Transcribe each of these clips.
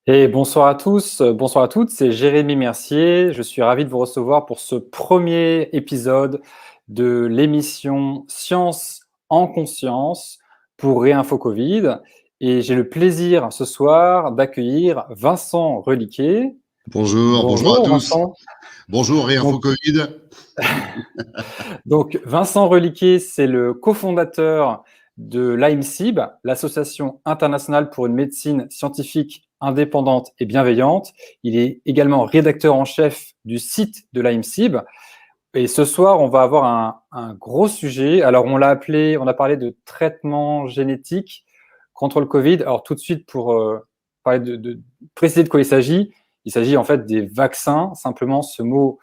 Et bonsoir à tous, bonsoir à toutes, c'est Jérémy Mercier. Je suis ravi de vous recevoir pour ce premier épisode de l'émission Science en conscience pour Réinfo Covid. Et j'ai le plaisir ce soir d'accueillir Vincent Reliquet. Bonjour à Bonjour tous. Vincent. Bonjour Réinfo Donc, Covid. donc Vincent Reliquet, c'est le cofondateur de l'AIMSIB, l'Association internationale pour une médecine scientifique indépendante et bienveillante. Il est également rédacteur en chef du site de l'AIMSIB. Et ce soir, on va avoir un gros sujet. Alors, on a parlé de traitement génétique contre le Covid. Alors, tout de suite, pour parler préciser de quoi il s'agit en fait des vaccins. Simplement, ce mot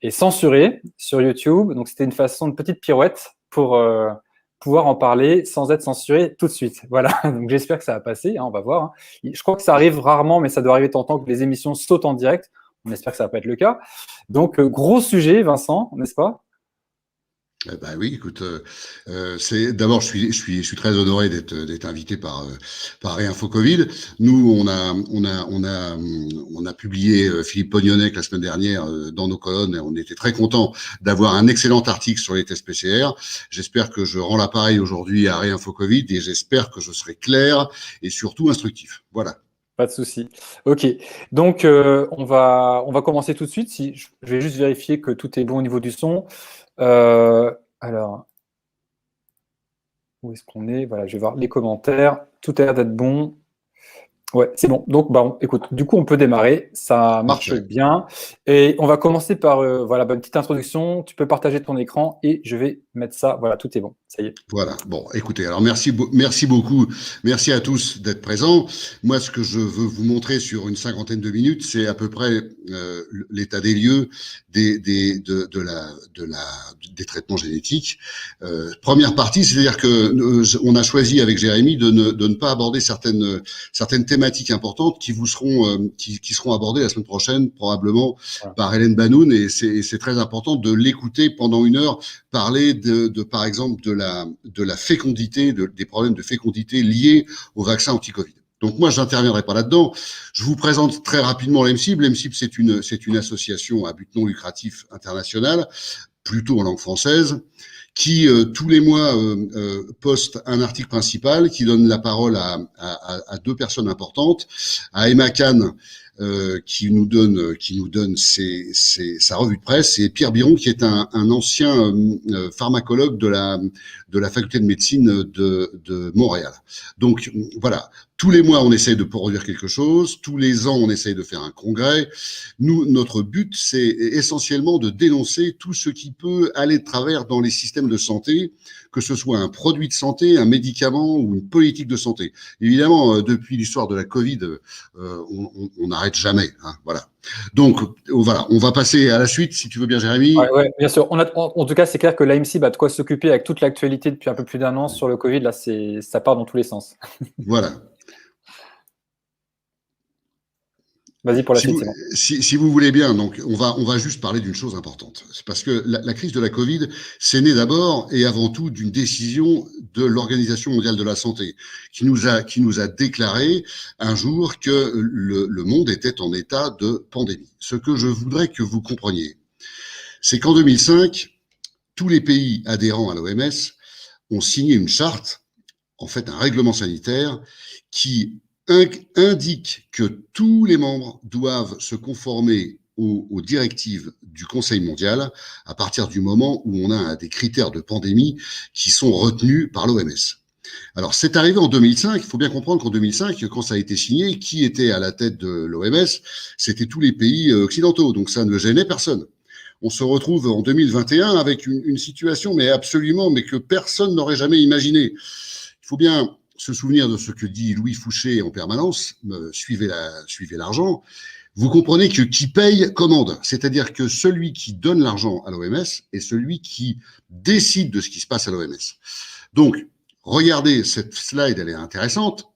est censuré sur YouTube. Donc, c'était une façon de petite pirouette pour pouvoir en parler sans être censuré tout de suite. Voilà. Donc, j'espère que ça va passer. Hein, on va voir. Hein. Je crois que ça arrive rarement, mais ça doit arriver de temps en temps que les émissions sautent en direct. On espère que ça va pas être le cas. Donc, gros sujet, Vincent, n'est-ce pas? Bah oui, écoute, c'est d'abord je suis très honoré d'être invité par Réinfo Covid. Nous, on a publié Philippe Pognonnec la semaine dernière dans nos colonnes et on était très content d'avoir un excellent article sur les tests PCR. J'espère que je rends l'appareil aujourd'hui à Réinfo Covid et j'espère que je serai clair et surtout instructif. Voilà. Pas de souci. Ok. Donc, on va commencer tout de suite. Je vais juste vérifier que tout est bon au niveau du son. Alors, où est-ce qu'on est? Voilà, je vais voir les commentaires. Tout a l'air d'être bon. Ouais, c'est bon. Donc, bah, écoute, du coup, on peut démarrer. Ça marche Parfait. bien. Et on va commencer par voilà, une petite introduction. Tu peux partager ton écran et je vais mettre ça. Voilà, tout est bon. Ça y est. Voilà. Bon, écoutez, alors merci beaucoup, merci à tous d'être présents. Moi, ce que je veux vous montrer sur une cinquantaine de minutes, c'est à peu près l'état des lieux des traitements génétiques. Première partie, c'est-à-dire que on a choisi avec Jérémy de ne pas aborder certaines thématiques importantes qui vous seront qui seront abordées la semaine prochaine probablement Voilà. par Hélène Banoun, et c'est très important de l'écouter pendant une heure parler par exemple de la fécondité, des problèmes de fécondité liés au vaccin anti-Covid. Donc moi, je n'interviendrai pas là-dedans. Je vous présente très rapidement l'EMSIB. L'EMSIB, c'est une association à but non lucratif internationale, plutôt en langue française, qui tous les mois poste un article principal qui donne la parole à deux personnes importantes, à Emma Kahn, qui nous donne sa revue de presse, et Pierre Biron, qui est un ancien pharmacologue de la faculté de médecine de Montréal. Donc voilà, tous les mois on essaye de produire quelque chose, tous les ans on essaye de faire un congrès. Nous, notre but, c'est essentiellement de dénoncer tout ce qui peut aller de travers dans les systèmes de santé, que ce soit un produit de santé, un médicament ou une politique de santé. Évidemment, depuis l'histoire de la Covid, on n'arrête jamais. Hein, voilà. Donc, voilà, on va passer à la suite, si tu veux bien, Jérémy. Ouais, bien sûr. En tout cas, c'est clair que l'AMC a de quoi s'occuper avec toute l'actualité depuis un peu plus d'un an sur le Covid. Là, ça part dans tous les sens. Voilà. Vas-y pour la suite, c'est bon. Si vous voulez bien, donc on va juste parler d'une chose importante. C'est parce que la crise de la Covid, c'est né d'abord et avant tout d'une décision de l'Organisation mondiale de la santé, qui nous a déclaré un jour que le monde était en état de pandémie. Ce que je voudrais que vous compreniez, c'est qu'en 2005, tous les pays adhérents à l'OMS ont signé une charte, en fait un règlement sanitaire, qui indique que tous les membres doivent se conformer aux directives du Conseil mondial à partir du moment où on a des critères de pandémie qui sont retenus par l'OMS. Alors, c'est arrivé en 2005. Il faut bien comprendre qu'en 2005, quand ça a été signé, qui était à la tête de l'OMS? C'était tous les pays occidentaux. Donc, ça ne gênait personne. On se retrouve en 2021 avec une situation, mais que personne n'aurait jamais imaginé. Il faut bien se souvenir de ce que dit Louis Fouché en permanence, suivez l'argent. Vous comprenez que qui paye commande, c'est-à-dire que celui qui donne l'argent à l'OMS est celui qui décide de ce qui se passe à l'OMS. Donc, regardez, cette slide, elle est intéressante.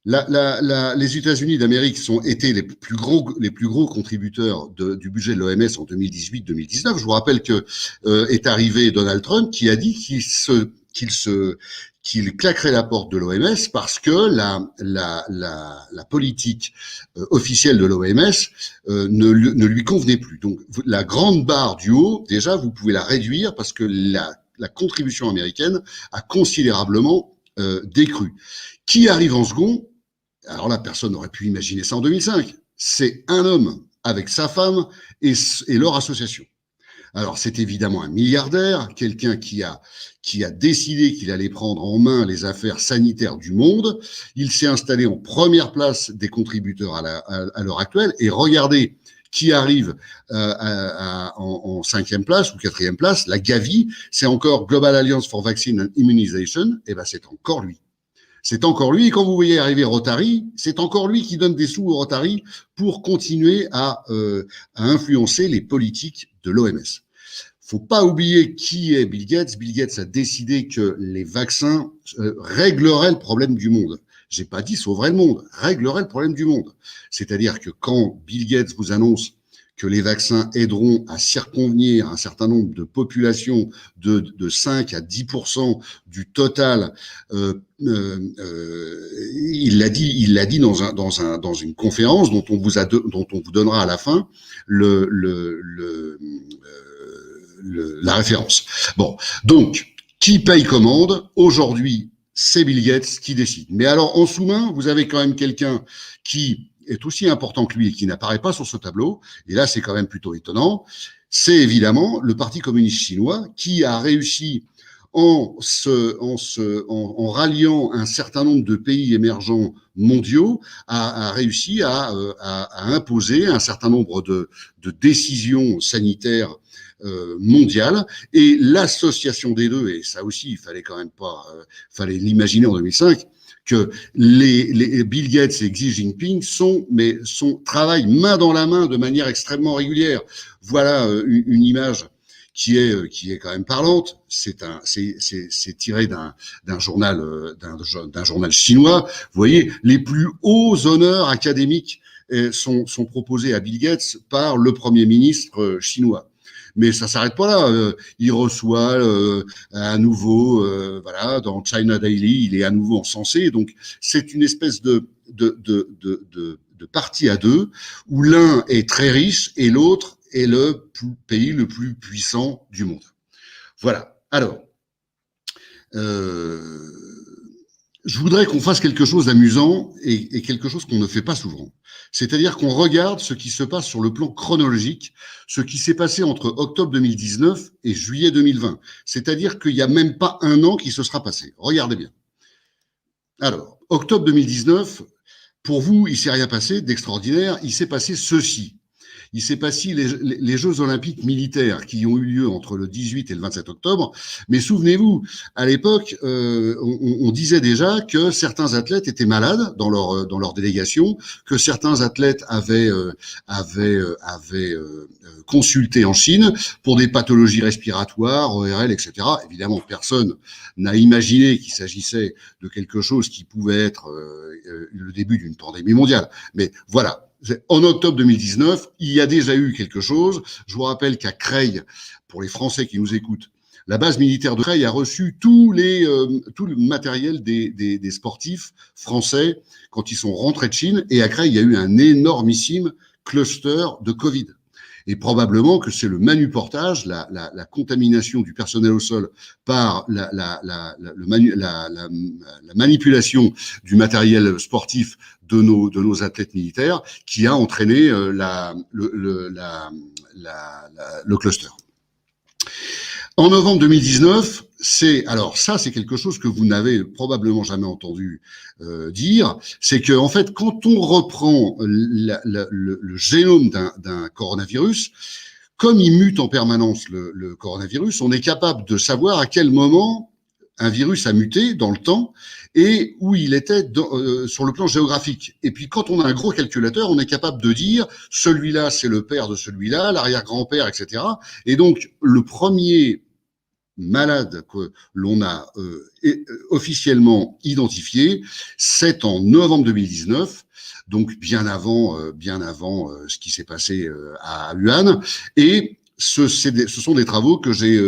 Les États-Unis d'Amérique étaient les plus gros contributeurs du budget de l'OMS en 2018-2019. Je vous rappelle que est arrivé Donald Trump qui a dit qu'il qu'il claquerait la porte de l'OMS parce que la politique officielle de l'OMS ne lui convenait plus. Donc la grande barre du haut, déjà, vous pouvez la réduire parce que la contribution américaine a considérablement décru. Qui arrive en second? Alors là, personne n'aurait pu imaginer ça en 2005. C'est un homme avec sa femme et leur association. Alors, c'est évidemment un milliardaire, quelqu'un qui a décidé qu'il allait prendre en main les affaires sanitaires du monde. Il s'est installé en première place des contributeurs à l'heure actuelle. Et regardez qui arrive en 5e place ou 4e place, la Gavi, c'est encore Global Alliance for Vaccine and Immunization. Et ben, c'est encore lui. C'est encore lui, et quand vous voyez arriver Rotary, c'est encore lui qui donne des sous au Rotary pour continuer à influencer les politiques de l'OMS. Faut pas oublier qui est Bill Gates. Bill Gates a décidé que les vaccins régleraient le problème du monde. J'ai pas dit sauveraient le monde, régleraient le problème du monde. C'est-à-dire que quand Bill Gates vous annonce que les vaccins aideront à circonvenir un certain nombre de populations de 5 à 10% du total. Il l'a dit dans une conférence dont on vous donnera à la fin la référence. Bon, donc qui paye commande aujourd'hui? C'est Bill Gates qui décide. Mais alors en sous-main, vous avez quand même quelqu'un qui est aussi important que lui et qui n'apparaît pas sur ce tableau, et là c'est quand même plutôt étonnant, c'est évidemment le Parti communiste chinois qui a réussi en ralliant un certain nombre de pays émergents mondiaux, a réussi à imposer un certain nombre de décisions sanitaires mondiales, et l'association des deux, et ça aussi il fallait quand même pas, fallait l'imaginer en 2005, que les Bill Gates et Xi Jinping travaillent main dans la main de manière extrêmement régulière. Voilà une image qui est quand même parlante. C'est tiré d'un journal chinois. Vous voyez, les plus hauts honneurs académiques sont proposés à Bill Gates par le Premier ministre chinois. Mais ça s'arrête pas là. Il reçoit à nouveau, voilà, dans China Daily, il est à nouveau encensé. Donc c'est une espèce de partie à deux où l'un est très riche et l'autre est le pays le plus puissant du monde. Voilà. Alors, je voudrais qu'on fasse quelque chose d'amusant et quelque chose qu'on ne fait pas souvent. C'est-à-dire qu'on regarde ce qui se passe sur le plan chronologique, ce qui s'est passé entre octobre 2019 et juillet 2020. C'est-à-dire qu'il n'y a même pas un an qui se sera passé. Regardez bien. Alors, octobre 2019, pour vous, il ne s'est rien passé d'extraordinaire. Il s'est passé ceci. Il s'est passé les Jeux Olympiques militaires qui ont eu lieu entre le 18 et le 27 octobre. Mais souvenez-vous, à l'époque, on disait déjà que certains athlètes étaient malades dans leur délégation, que certains athlètes avaient consulté en Chine pour des pathologies respiratoires, ORL, etc. Évidemment, personne n'a imaginé qu'il s'agissait de quelque chose qui pouvait être le début d'une pandémie mondiale. Mais voilà. En octobre 2019, il y a déjà eu quelque chose. Je vous rappelle qu'à Creil, pour les Français qui nous écoutent, la base militaire de Creil a reçu tout le matériel des sportifs français quand ils sont rentrés de Chine. Et à Creil, il y a eu un énormissime cluster de Covid. Et probablement que c'est le manuportage, la contamination du personnel au sol par la manipulation du matériel sportif de nos athlètes militaires qui a entraîné le cluster. En novembre 2019, c'est quelque chose que vous n'avez probablement jamais entendu dire, c'est que en fait, quand on reprend le génome d'un coronavirus, comme il mute en permanence le coronavirus, on est capable de savoir à quel moment un virus a muté dans le temps et où il était sur le plan géographique. Et puis quand on a un gros calculateur, on est capable de dire celui-là c'est le père de celui-là, l'arrière-grand-père, etc. Et donc le premier malade que l'on a officiellement identifié, c'est en novembre 2019, donc bien avant ce qui s'est passé à Wuhan. Et ce sont des travaux que j'ai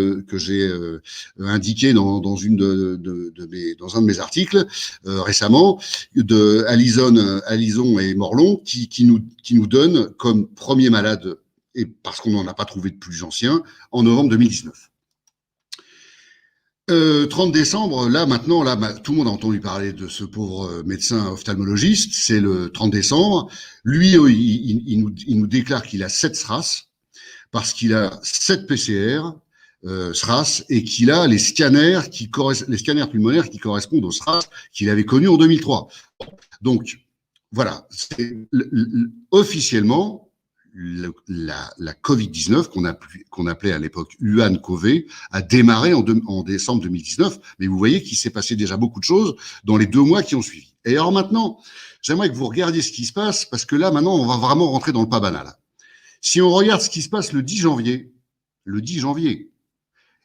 indiqués dans un de mes articles récemment, de Alison et Morlon, qui nous donnent comme premier malade, et parce qu'on n'en a pas trouvé de plus ancien, en novembre 2019. 30 décembre, là maintenant, tout le monde a entendu parler de ce pauvre médecin ophtalmologiste. C'est le 30 décembre. Lui, il nous déclare qu'il a 7 SRAS, parce qu'il a 7 PCR SRAS, et qu'il a les scanners pulmonaires qui correspondent aux SRAS qu'il avait connus en 2003. Donc voilà, officiellement la Covid-19 qu'on appelait à l'époque Wuhan-Covid a démarré en décembre 2019, mais vous voyez qu'il s'est passé déjà beaucoup de choses dans les 2 mois qui ont suivi. Et alors maintenant, j'aimerais que vous regardiez ce qui se passe, parce que là maintenant on va vraiment rentrer dans le pas banal. Si on regarde ce qui se passe le 10 janvier,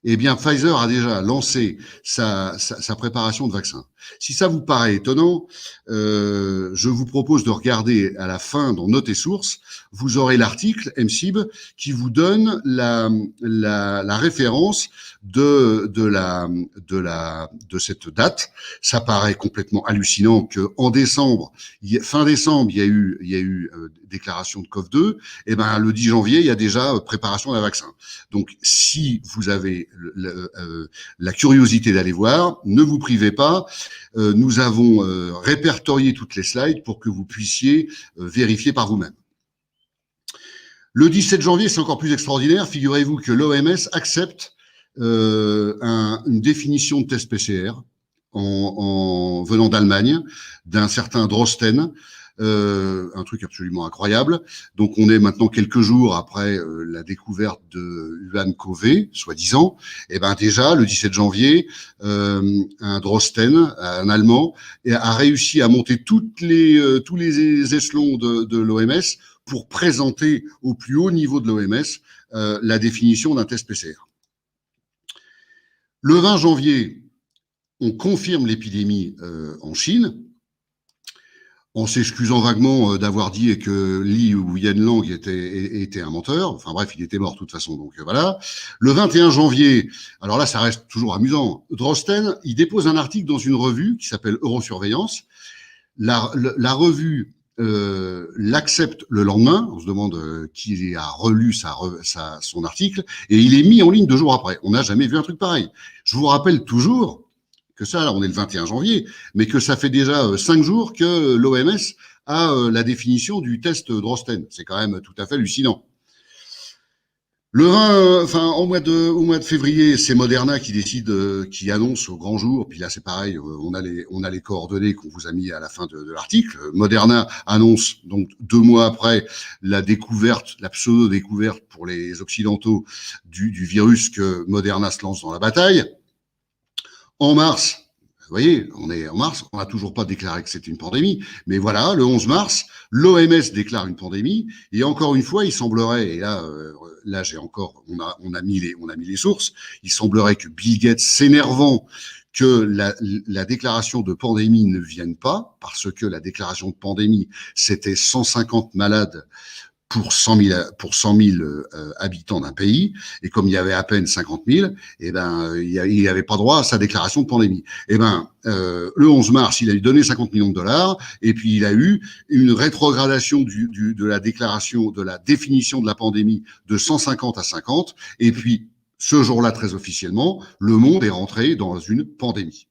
eh bien, Pfizer a déjà lancé sa préparation de vaccin. Si ça vous paraît étonnant, je vous propose de regarder à la fin dans Notes et Sources, vous aurez l'article MSIB qui vous donne la référence de cette date. Ça paraît complètement hallucinant que en décembre, fin décembre, il y a eu déclaration de COV2. Et ben le 10 janvier, il y a déjà préparation d'un vaccin. Donc si vous avez la curiosité d'aller voir, ne vous privez pas. Nous avons répertorié toutes les slides pour que vous puissiez vérifier par vous-même. Le 17 janvier, c'est encore plus extraordinaire. Figurez-vous que l'OMS accepte une définition de test PCR en venant d'Allemagne, d'un certain Drosten, un truc absolument incroyable. Donc on est maintenant quelques jours après la découverte de Wuhan-Covid, soi-disant. Et ben déjà le 17 janvier, un Drosten, un Allemand, a réussi à monter tous les échelons de l'OMS pour présenter au plus haut niveau de l'OMS la définition d'un test PCR. Le 20 janvier, on confirme l'épidémie en Chine, en s'excusant vaguement d'avoir dit que Li ou Yanlang était un menteur. Enfin bref, il était mort de toute façon, donc voilà. Le 21 janvier, alors là, ça reste toujours amusant, Drosten, il dépose un article dans une revue qui s'appelle Eurosurveillance. La revue l'accepte le lendemain. On se demande qui a relu son article, et il est mis en ligne 2 jours après. On n'a jamais vu un truc pareil. Je vous rappelle toujours que ça, là, on est le 21 janvier, mais que ça fait déjà 5 jours que l'OMS a la définition du test Drosten. C'est quand même tout à fait hallucinant. Au mois de février, c'est Moderna qui décide, qui annonce au grand jour. Puis là, c'est pareil, on a les coordonnées qu'on vous a mis à la fin de l'article. Moderna annonce donc 2 mois après la pseudo-découverte pour les Occidentaux du virus, que Moderna se lance dans la bataille. En mars, vous voyez, on est en mars, on n'a toujours pas déclaré que c'était une pandémie, mais voilà, le 11 mars, l'OMS déclare une pandémie, et encore une fois, il semblerait, et là on a mis les sources, il semblerait que Bill Gates, s'énervant que la déclaration de pandémie ne vienne pas, parce que la déclaration de pandémie, c'était 150 malades pour 100 000 habitants d'un pays, et comme il y avait à peine 50 000, eh ben il n'avait pas droit à sa déclaration de pandémie. Eh ben le 11 mars, il a donné 50 millions de dollars, et puis il a eu une rétrogradation de la déclaration, de la définition de la pandémie de 150 à 50, et puis ce jour-là, très officiellement, le monde est rentré dans une pandémie.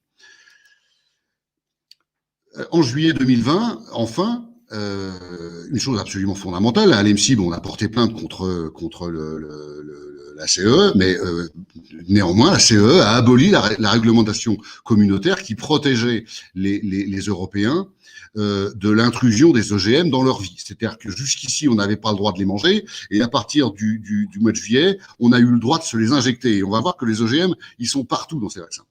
En juillet 2020, enfin, une chose absolument fondamentale, à l'EMSIB, on a porté plainte contre la CE, mais néanmoins, la CE a aboli la réglementation communautaire qui protégeait les Européens de l'intrusion des OGM dans leur vie. C'est-à-dire que jusqu'ici, on n'avait pas le droit de les manger, et à partir du mois de juillet, on a eu le droit de se les injecter. Et on va voir que les OGM, ils sont partout dans ces vaccins.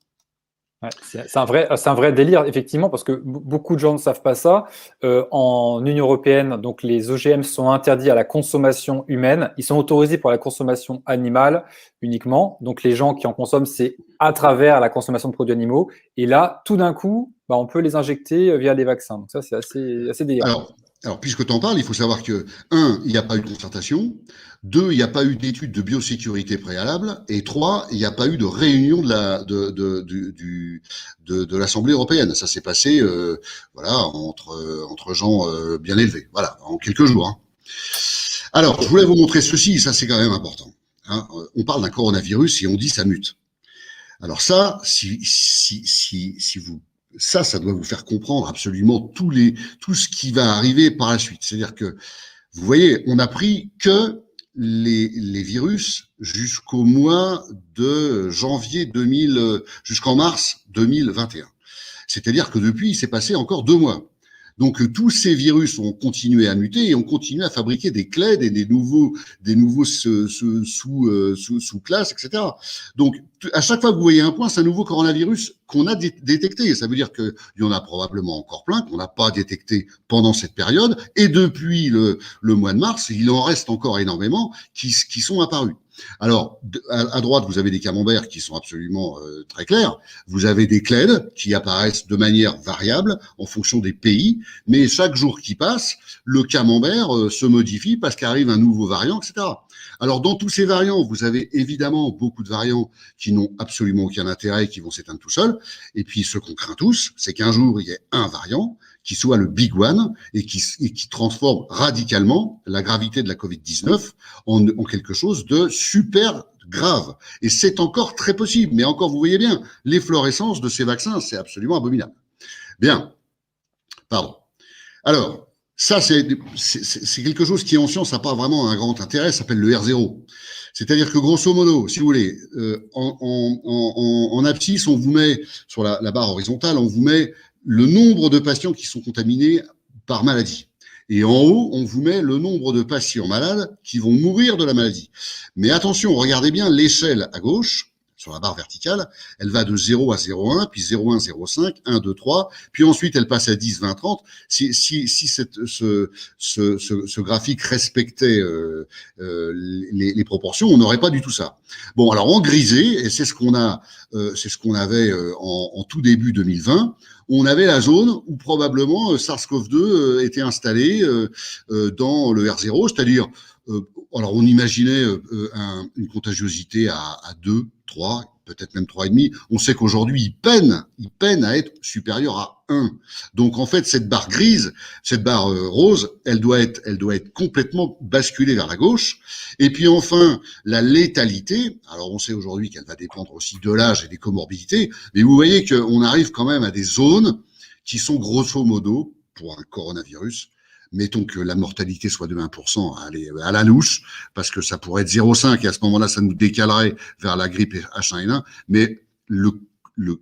Ouais, c'est un vrai délire, effectivement, parce que beaucoup de gens ne savent pas ça. En Union européenne, donc les OGM sont interdits à la consommation humaine. Ils sont autorisés pour la consommation animale uniquement. Donc les gens qui en consomment, c'est à travers la consommation de produits animaux. Et là, tout d'un coup, on peut les injecter via les vaccins. Donc ça, c'est assez délirant. Alors, puisque tu en parles, il faut savoir que, un, il n'y a pas eu de concertation, deux, il n'y a pas eu d'étude de biosécurité préalable, et trois, il n'y a pas eu de réunion de l'Assemblée européenne. Ça s'est passé, voilà, entre gens bien élevés, voilà, en quelques jours. Hein. Alors, je voulais vous montrer ceci, ça c'est quand même important. Hein. On parle d'un coronavirus et on dit ça mute. Alors ça, si vous ça doit vous faire comprendre absolument tout ce qui va arriver par la suite. C'est-à-dire que, vous voyez, on a pris que les virus jusqu'au mois de janvier jusqu'en mars 2021. C'est-à-dire que depuis, il s'est passé encore 2 mois. Donc tous ces virus ont continué à muter et ont continué à fabriquer des clades et des nouveaux sous-classes, etc. Donc à chaque fois que vous voyez un point, c'est un nouveau coronavirus qu'on a détecté. Ça veut dire qu'il y en a probablement encore plein qu'on n'a pas détecté pendant cette période. Et depuis le mois de mars, il en reste encore énormément qui sont apparus. Alors, à droite, vous avez des camemberts qui sont absolument très clairs. Vous avez des clades qui apparaissent de manière variable en fonction des pays, mais chaque jour qui passe, le camembert se modifie parce qu'arrive un nouveau variant, etc. Alors, dans tous ces variants, vous avez évidemment beaucoup de variants qui n'ont absolument aucun intérêt et qui vont s'éteindre tout seuls. Et puis, ce qu'on craint tous, c'est qu'un jour, il y ait un variant qui soit le big one et qui transforme radicalement la gravité de la Covid-19 en quelque chose de super grave. Et c'est encore très possible. Mais encore, vous voyez bien, l'efflorescence de ces vaccins, c'est absolument abominable. Bien. Pardon. Alors, ça, c'est quelque chose qui, en science, n'a pas vraiment un grand intérêt, ça s'appelle le R0. C'est-à-dire que, grosso modo, si vous voulez, en abscisse, on vous met, sur la barre horizontale, on vous met le nombre de patients qui sont contaminés par maladie. Et en haut, on vous met le nombre de patients malades qui vont mourir de la maladie. Mais attention, regardez bien l'échelle à gauche, sur la barre verticale, elle va de 0 à 0,1, puis 0,1, 0,5, 1, 2, 3, puis ensuite elle passe à 10, 20, 30. Si ce graphique respectait les proportions, on n'aurait pas du tout ça. Bon, alors en grisé, et c'est ce qu'on avait en tout début 2020, on avait la zone où probablement SARS-CoV-2 était installé dans le R0, c'est-à-dire, alors on imaginait une contagiosité à 2, 3, peut-être même 3,5. On sait qu'aujourd'hui, il peine à être supérieur à 1. Donc en fait, cette barre grise, cette barre rose, elle doit être complètement basculée vers la gauche. Et puis enfin, la létalité, alors on sait aujourd'hui qu'elle va dépendre aussi de l'âge et des comorbidités, mais vous voyez qu'on arrive quand même à des zones qui sont grosso modo, pour un coronavirus, mettons que la mortalité soit de 1%, allez, à la louche, parce que ça pourrait être 0,5 et à ce moment-là, ça nous décalerait vers la grippe H1N1, mais le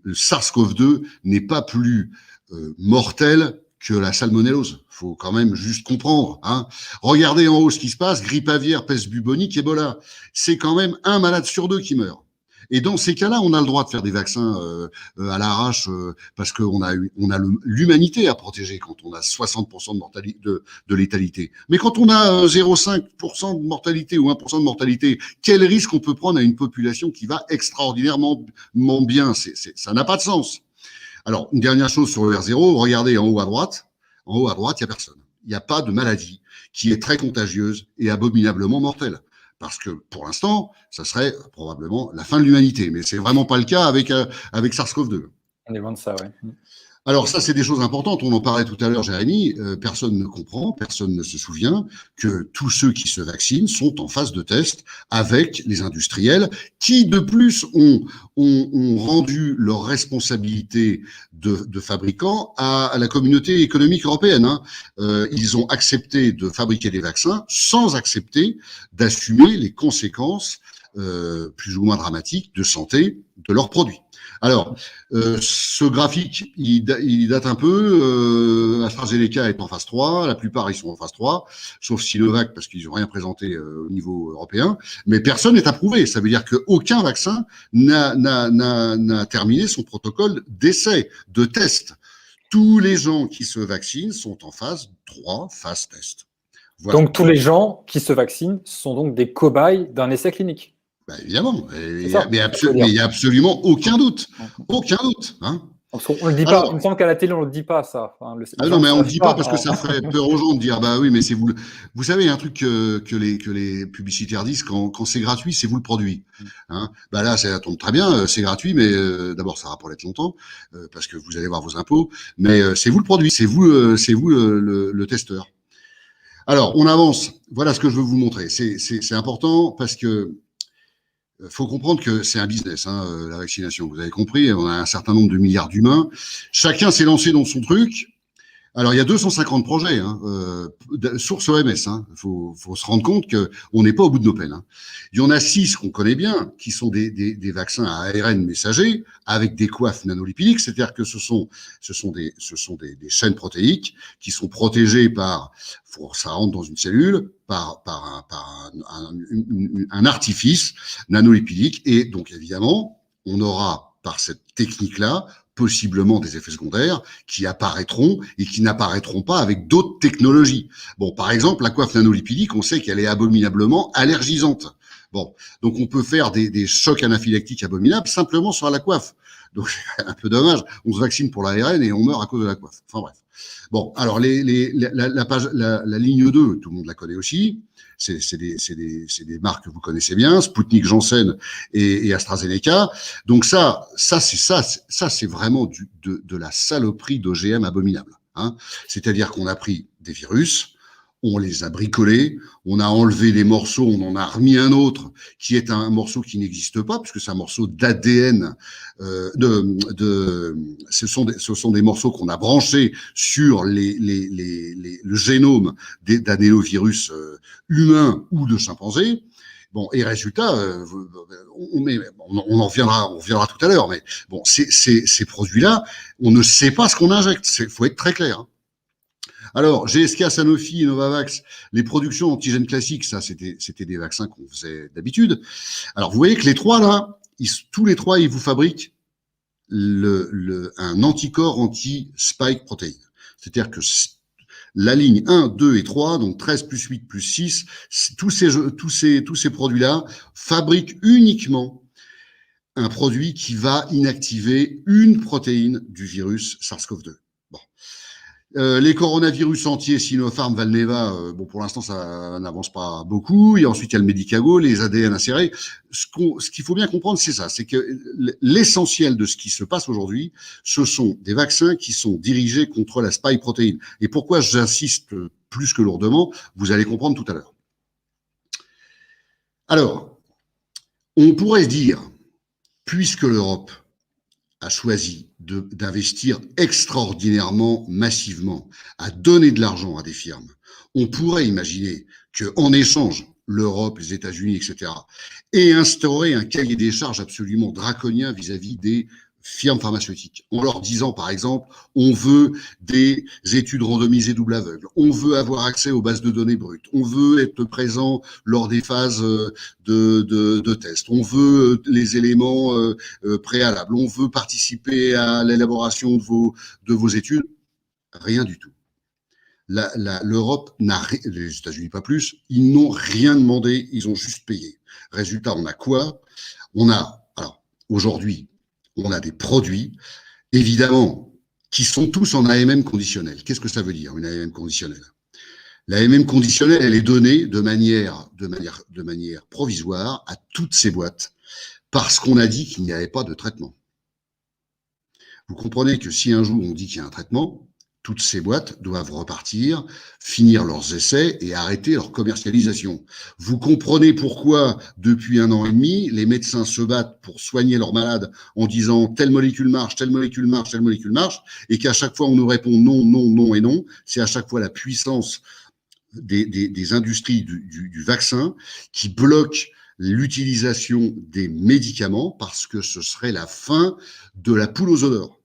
SARS-CoV-2 n'est pas plus mortel que la salmonellose. Faut quand même juste comprendre. Hein. Regardez en haut ce qui se passe, grippe aviaire, peste bubonique, Ebola. C'est quand même un malade sur 2 qui meurt. Et dans ces cas-là, on a le droit de faire des vaccins à l'arrache parce qu'on a l'humanité à protéger quand on a 60% de mortalité, de létalité. Mais quand on a 0,5% de mortalité ou 1% de mortalité, quel risque on peut prendre à une population qui va extraordinairement bien? Ça n'a pas de sens. Alors, une dernière chose sur le R0, regardez en haut à droite. En haut à droite, il n'y a personne. Il n'y a pas de maladie qui est très contagieuse et abominablement mortelle. Parce que pour l'instant, ça serait probablement la fin de l'humanité. Mais c'est vraiment pas le cas avec SARS-CoV-2. On est loin de ça, ouais. Alors ça, c'est des choses importantes. On en parlait tout à l'heure, Jérémy. Personne ne comprend, personne ne se souvient que tous ceux qui se vaccinent sont en phase de test avec les industriels qui, de plus, ont rendu leur responsabilité de fabricants à la communauté économique européenne. Hein. Ils ont accepté de fabriquer des vaccins sans accepter d'assumer les conséquences plus ou moins dramatiques de santé de leurs produits. Alors, ce graphique, il date un peu. AstraZeneca est en phase 3, la plupart ils sont en phase 3, sauf Sinovac parce qu'ils n'ont rien présenté au niveau européen. Mais personne n'est approuvé. Ça veut dire qu'aucun vaccin n'a terminé son protocole d'essai, de test. Tous les gens qui se vaccinent sont en phase 3, phase test. Voilà. Donc tous les gens qui se vaccinent sont donc des cobayes d'un essai clinique. Ben évidemment, mais il n'y a absolument aucun doute. Aucun doute. Hein. On le dit pas. Il me Alors, semble qu'à la télé, on le dit pas, ça. Enfin, les gens non, ne mais on ne le savent dit pas pas. parce que ça ferait peur aux gens de dire, bah oui, mais c'est vous. Vous savez, il y a un truc que les publicitaires disent quand c'est gratuit, c'est vous le produit. Hein, bah là, ça tombe très bien, c'est gratuit, mais d'abord, ça va pas l'être longtemps parce que vous allez voir vos impôts. Mais c'est vous le produit, c'est vous le testeur. Alors, on avance. Voilà ce que je veux vous montrer. C'est important parce que faut comprendre que c'est un business, hein, la vaccination. Vous avez compris, on a un certain nombre de milliards d'humains. Chacun s'est lancé dans son truc. Alors, il y a 250 projets, hein, source OMS. Hein. Faut se rendre compte que on n'est pas au bout de nos peines. Hein. Il y en a 6 qu'on connaît bien, qui sont des vaccins à ARN messager avec des coiffes nanolipidiques, c'est-à-dire que ce sont des chaînes protéiques qui sont protégées par, ça rentre dans une cellule, par un artifice nanolipidique, et donc évidemment, on aura par cette technique-là possiblement des effets secondaires qui apparaîtront et qui n'apparaîtront pas avec d'autres technologies. Bon, par exemple, la coiffe nanolipidique, on sait qu'elle est abominablement allergisante. Bon, donc on peut faire des chocs anaphylactiques abominables simplement sur la coiffe. Donc c'est un peu dommage, on se vaccine pour l'ARN et on meurt à cause de la coiffe. Enfin bref. Bon, alors la ligne 2, tout le monde la connaît aussi. C'est des marques que vous connaissez bien, Sputnik, Janssen et AstraZeneca. Donc ça c'est vraiment de la saloperie d'OGM abominable. Hein. C'est-à-dire qu'on a pris des virus, on les a bricolés, on a enlevé des morceaux, on en a remis un autre qui est un morceau qui n'existe pas, puisque c'est un morceau d'ADN. Ce sont des morceaux qu'on a branchés sur le génome d'adénovirus humains ou de chimpanzés. Bon, et résultat, on en reviendra tout à l'heure, mais bon, ces produits-là, on ne sait pas ce qu'on injecte. Faut être très clair. Hein. Alors, GSK, Sanofi et Novavax, les productions antigènes classiques, ça, c'était des vaccins qu'on faisait d'habitude. Alors, vous voyez que les trois, là, tous les trois, ils vous fabriquent un anticorps anti-spike protéine. C'est-à-dire que la ligne 1, 2 et 3, donc 13 plus 8 plus 6, tous ces produits-là fabriquent uniquement un produit qui va inactiver une protéine du virus SARS-CoV-2. Bon. Les coronavirus entiers, Sinopharm, Valneva, bon, pour l'instant, ça n'avance pas beaucoup. Et ensuite, il y a le Medicago, les ADN insérés. Ce qu'il faut bien comprendre, c'est ça. C'est que l'essentiel de ce qui se passe aujourd'hui, ce sont des vaccins qui sont dirigés contre la spike protéine. Et pourquoi j'insiste plus que lourdement, vous allez comprendre tout à l'heure. Alors, on pourrait dire, puisque l'Europe a choisi d'investir extraordinairement massivement, à donner de l'argent à des firmes, on pourrait imaginer qu'en échange, l'Europe, les États-Unis, etc., aient instauré un cahier des charges absolument draconien vis-à-vis des firmes pharmaceutiques, en leur disant, par exemple, on veut des études randomisées double aveugle, on veut avoir accès aux bases de données brutes, on veut être présent lors des phases de tests, on veut les éléments préalables, on veut participer à l'élaboration de vos études. Rien du tout. L'Europe n'a rien, les États-Unis pas plus, ils n'ont rien demandé, ils ont juste payé. Résultat, on a quoi? Alors, aujourd'hui, on a des produits, évidemment, qui sont tous en AMM conditionnel. Qu'est-ce que ça veut dire, une AMM conditionnelle? L'AMM conditionnelle, elle est donnée de manière provisoire à toutes ces boîtes, parce qu'on a dit qu'il n'y avait pas de traitement. Vous comprenez que si un jour on dit qu'il y a un traitement, toutes ces boîtes doivent repartir, finir leurs essais et arrêter leur commercialisation. Vous comprenez pourquoi, depuis 1 an et demi, les médecins se battent pour soigner leurs malades en disant telle molécule marche, telle molécule marche, telle molécule marche, et qu'à chaque fois on nous répond non, non, non et non. C'est à chaque fois la puissance des industries du vaccin qui bloque l'utilisation des médicaments parce que ce serait la fin de la poule aux œufs d'or.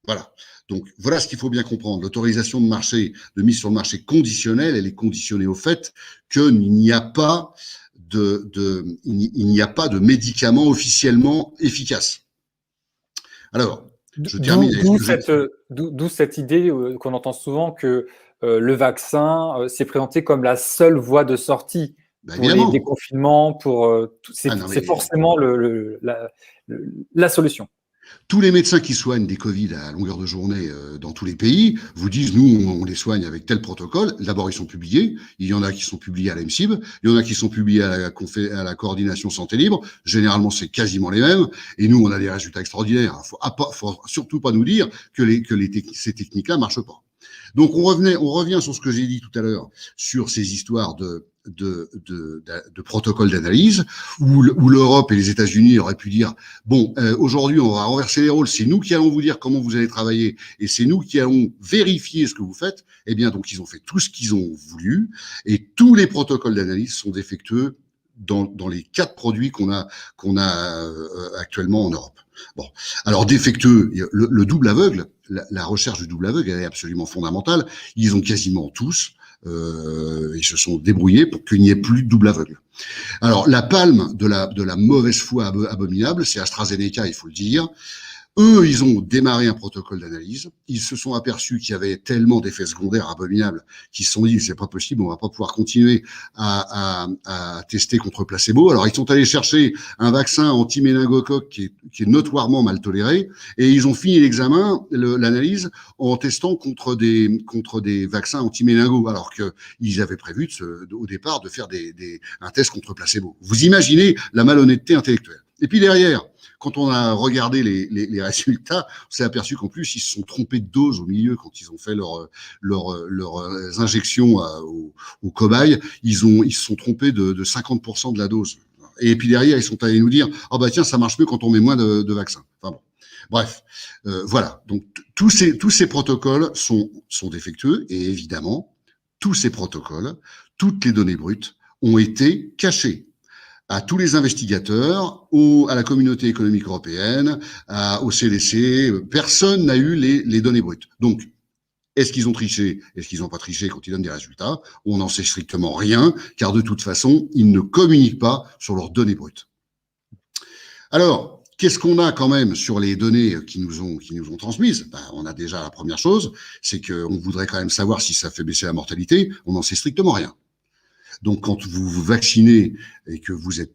Voilà. Donc, voilà ce qu'il faut bien comprendre. L'autorisation de mise sur le marché conditionnelle, elle est conditionnée au fait qu'il n'y a pas de médicaments officiellement efficaces. Alors, je termine avec d'où cette idée qu'on entend souvent que le vaccin s'est présenté comme la seule voie de sortie pour les déconfinements, c'est forcément la solution. Tous les médecins qui soignent des Covid à longueur de journée dans tous les pays vous disent, nous, on les soigne avec tel protocole. D'abord, ils sont publiés. Il y en a qui sont publiés à l'AMCIB. Il y en a qui sont publiés à la coordination santé libre. Généralement, c'est quasiment les mêmes. Et nous, on a des résultats extraordinaires. Faut surtout pas nous dire que ces techniques-là marchent pas. Donc, on revient sur ce que j'ai dit tout à l'heure, sur ces histoires de protocoles d'analyse, où l'Europe et les États-Unis auraient pu dire, bon, aujourd'hui, on va renverser les rôles, c'est nous qui allons vous dire comment vous allez travailler, et c'est nous qui allons vérifier ce que vous faites. Eh bien, donc, ils ont fait tout ce qu'ils ont voulu, et tous les protocoles d'analyse sont défectueux dans les 4 produits qu'on a actuellement en Europe. Bon, alors défectueux, le double aveugle, la recherche du double aveugle, elle est absolument fondamentale. Ils ont quasiment tous, ils se sont débrouillés pour qu'il n'y ait plus de double aveugle. Alors la palme de la mauvaise foi abominable, c'est AstraZeneca, il faut le dire. Eux, ils ont démarré un protocole d'analyse. Ils se sont aperçus qu'il y avait tellement d'effets secondaires abominables qu'ils se sont dit, c'est pas possible, on va pas pouvoir continuer à tester contre placebo. Alors, ils sont allés chercher un vaccin anti-méningocoque qui est notoirement mal toléré, et ils ont fini l'analyse en testant contre des vaccins anti-méningo, alors qu'ils avaient prévu au départ de faire un test contre placebo. Vous imaginez la malhonnêteté intellectuelle. Et puis derrière, quand on a regardé les résultats, on s'est aperçu qu'en plus, ils se sont trompés de dose au milieu quand ils ont fait leurs injections aux cobayes. Ils se sont trompés de 50% de la dose. Et puis derrière, ils sont allés nous dire, ah bah tiens, ça marche mieux quand on met moins de vaccins. Enfin bon. Bref, voilà. Donc tous ces protocoles sont défectueux, et évidemment, tous ces protocoles, toutes les données brutes ont été cachées à tous les investigateurs, à la communauté économique européenne, au CDC. Personne n'a eu les données brutes. Donc, est-ce qu'ils ont triché? Est-ce qu'ils n'ont pas triché quand ils donnent des résultats? On n'en sait strictement rien, car de toute façon, ils ne communiquent pas sur leurs données brutes. Alors, qu'est-ce qu'on a quand même sur les données qui nous ont transmises? On a déjà la première chose, c'est qu'on voudrait quand même savoir si ça fait baisser la mortalité. On n'en sait strictement rien. Donc, quand vous vous vaccinez et que vous avez